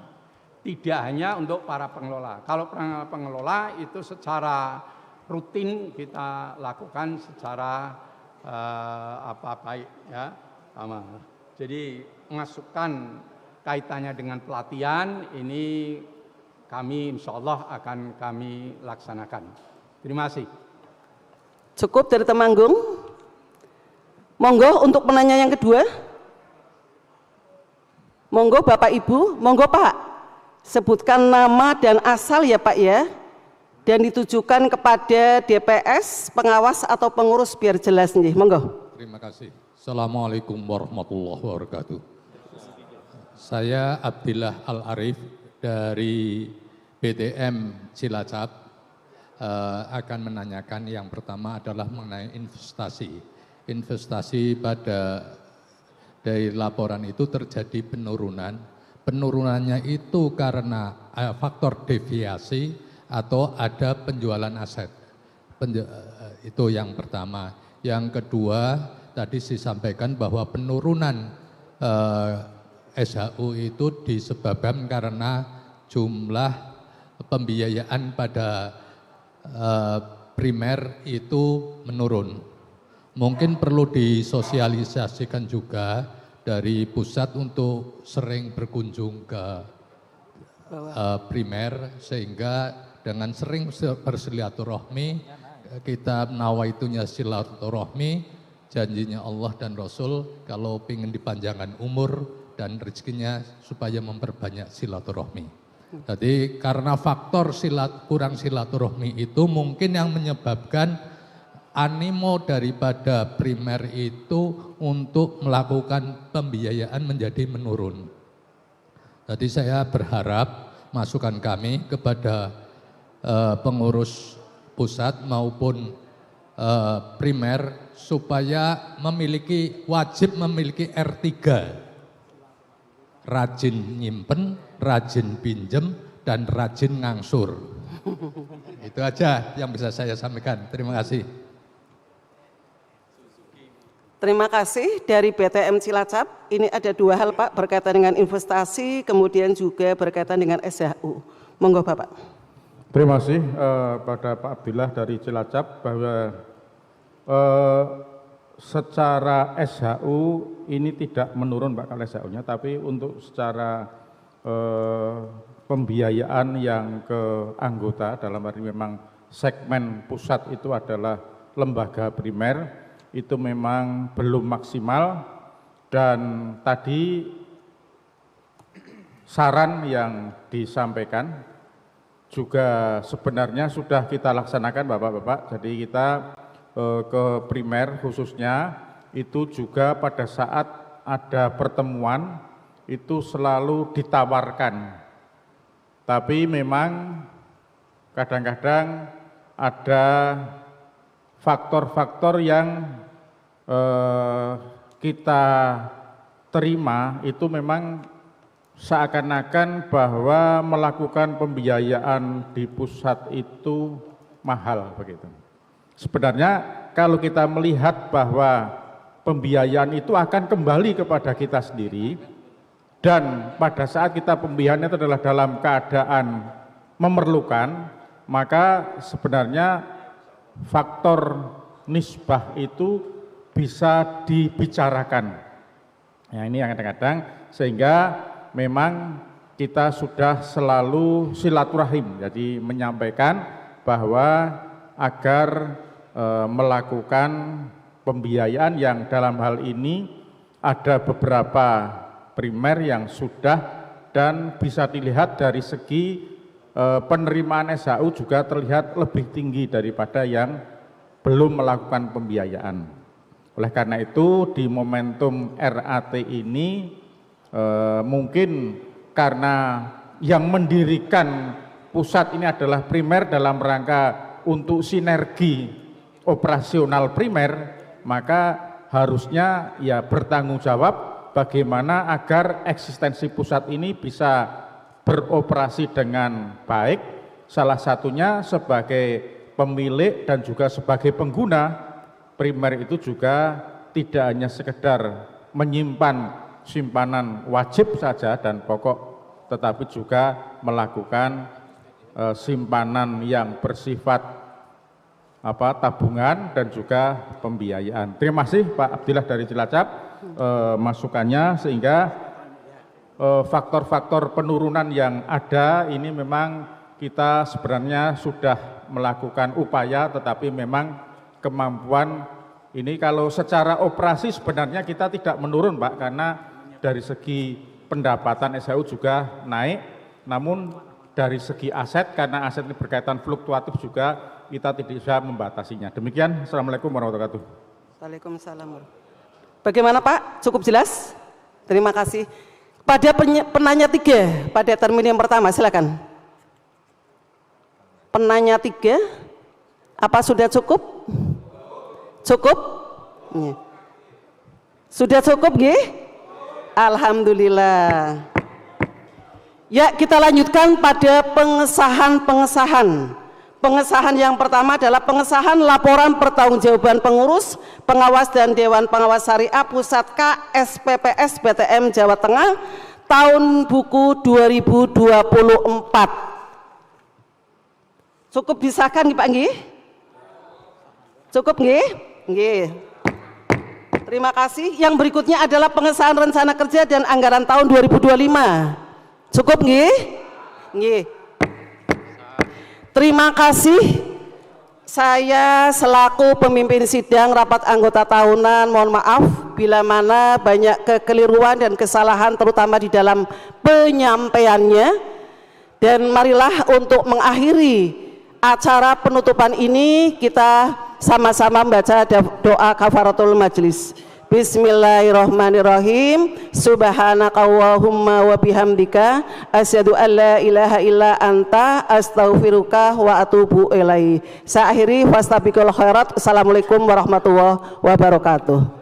[SPEAKER 4] tidak hanya untuk para pengelola. Kalau pengelola itu secara rutin kita lakukan secara baik ya. Jadi masukkan kaitannya dengan pelatihan ini kami insya Allah akan kami laksanakan. Terima kasih.
[SPEAKER 2] Cukup dari Temanggung. Monggo untuk penanya yang kedua. Monggo Bapak Ibu, monggo Pak. Sebutkan nama dan asal ya Pak ya. Dan ditujukan kepada DPS, pengawas atau pengurus biar jelas nih. Monggo.
[SPEAKER 10] Terima kasih. Assalamualaikum warahmatullahi wabarakatuh. Saya Abdillah Al-Arif dari BTM Cilacap akan menanyakan yang pertama adalah mengenai investasi. Investasi dari laporan itu terjadi penurunan. Penurunannya itu karena faktor deviasi atau ada penjualan aset. Itu yang pertama. Yang kedua, tadi disampaikan bahwa penurunan SHU itu disebabkan karena jumlah pembiayaan pada primer itu menurun. Mungkin perlu disosialisasikan juga dari pusat untuk sering berkunjung ke primer, sehingga dengan sering bersilaturahmi, kita nawaitunya silaturahmi, janjinya Allah dan Rasul kalau ingin dipanjangkan umur dan rezekinya supaya memperbanyak silaturahmi. Jadi karena faktor kurang silaturahmi itu mungkin yang menyebabkan animo daripada primer itu untuk melakukan pembiayaan menjadi menurun. Jadi saya berharap masukan kami kepada pengurus pusat maupun primer supaya wajib memiliki R3. Rajin nyimpen, rajin pinjem, dan rajin ngangsur. Itu aja yang bisa saya sampaikan. Terima kasih.
[SPEAKER 2] Terima kasih dari BTM Cilacap. Ini ada dua hal Pak berkaitan dengan investasi, kemudian juga berkaitan dengan SHU. Monggo Bapak.
[SPEAKER 3] Terima kasih pada Pak Abdillah dari Cilacap bahwa secara SHU ini tidak menurun Pak kalau SHU-nya, tapi untuk secara pembiayaan yang ke anggota dalam arti memang segmen pusat itu adalah lembaga primer itu memang belum maksimal, dan tadi saran yang disampaikan juga sebenarnya sudah kita laksanakan Bapak-Bapak. Jadi kita ke primer khususnya itu juga pada saat ada pertemuan itu selalu ditawarkan, tapi memang kadang-kadang ada faktor-faktor yang kita terima itu memang seakan-akan bahwa melakukan pembiayaan di pusat itu mahal begitu. Sebenarnya kalau kita melihat bahwa pembiayaan itu akan kembali kepada kita sendiri, dan pada saat kita pembiayaan itu adalah dalam keadaan memerlukan, maka sebenarnya faktor nisbah itu bisa dibicarakan. Ya, ini yang kadang-kadang sehingga memang kita sudah selalu silaturahim, jadi menyampaikan bahwa agar melakukan pembiayaan yang dalam hal ini ada beberapa primer yang sudah, dan bisa dilihat dari segi penerimaan SHU juga terlihat lebih tinggi daripada yang belum melakukan pembiayaan. Oleh karena itu di momentum RAT ini mungkin karena yang mendirikan pusat ini adalah primer dalam rangka untuk sinergi operasional primer, maka harusnya ya bertanggung jawab bagaimana agar eksistensi pusat ini bisa beroperasi dengan baik, salah satunya sebagai pemilik dan juga sebagai pengguna. Primer itu juga tidak hanya sekedar menyimpan simpanan wajib saja dan pokok, tetapi juga melakukan simpanan yang bersifat tabungan dan juga pembiayaan. Terima kasih Pak Abdillah dari Cilacap masukannya, sehingga faktor-faktor penurunan yang ada ini memang kita sebenarnya sudah melakukan upaya, tetapi memang kemampuan ini kalau secara operasi sebenarnya kita tidak menurun Pak, karena dari segi pendapatan SHU juga naik, namun dari segi aset, karena aset ini berkaitan fluktuatif juga, kita tidak bisa membatasinya. Demikian, Assalamualaikum warahmatullahi wabarakatuh.
[SPEAKER 2] Waalaikumsalam. Bagaimana Pak? Cukup jelas? Terima kasih. Pada penanya 3, pada termin yang pertama, silakan. Penanya 3, apa sudah cukup? Cukup? Sudah cukup, nggih? Alhamdulillah. Ya, kita lanjutkan pada pengesahan. Pengesahan yang pertama adalah pengesahan laporan pertanggungjawaban pengurus, pengawas dan Dewan Pengawas Syariah Pusat KSPPS BTM Jawa Tengah tahun buku 2024. Cukup disahkan Pak nggih? Cukup nggih? Nggih. Terima kasih. Yang berikutnya adalah pengesahan rencana kerja dan anggaran tahun 2025. Cukup nggih? Nggih. Terima kasih. Saya selaku pemimpin sidang rapat anggota tahunan, mohon maaf bila mana banyak kekeliruan dan kesalahan terutama di dalam penyampaiannya. Dan marilah untuk mengakhiri acara penutupan ini kita sama-sama membaca doa kafaratul majelis. Bismillahirrahmanirrahim. Subhanakallahumma wa bihamdika asyhadu an la ilaha illa anta astaghfiruka wa atubu ilaik. Saya akhiri, fastabiqul khairat. Assalamualaikum warahmatullahi wabarakatuh.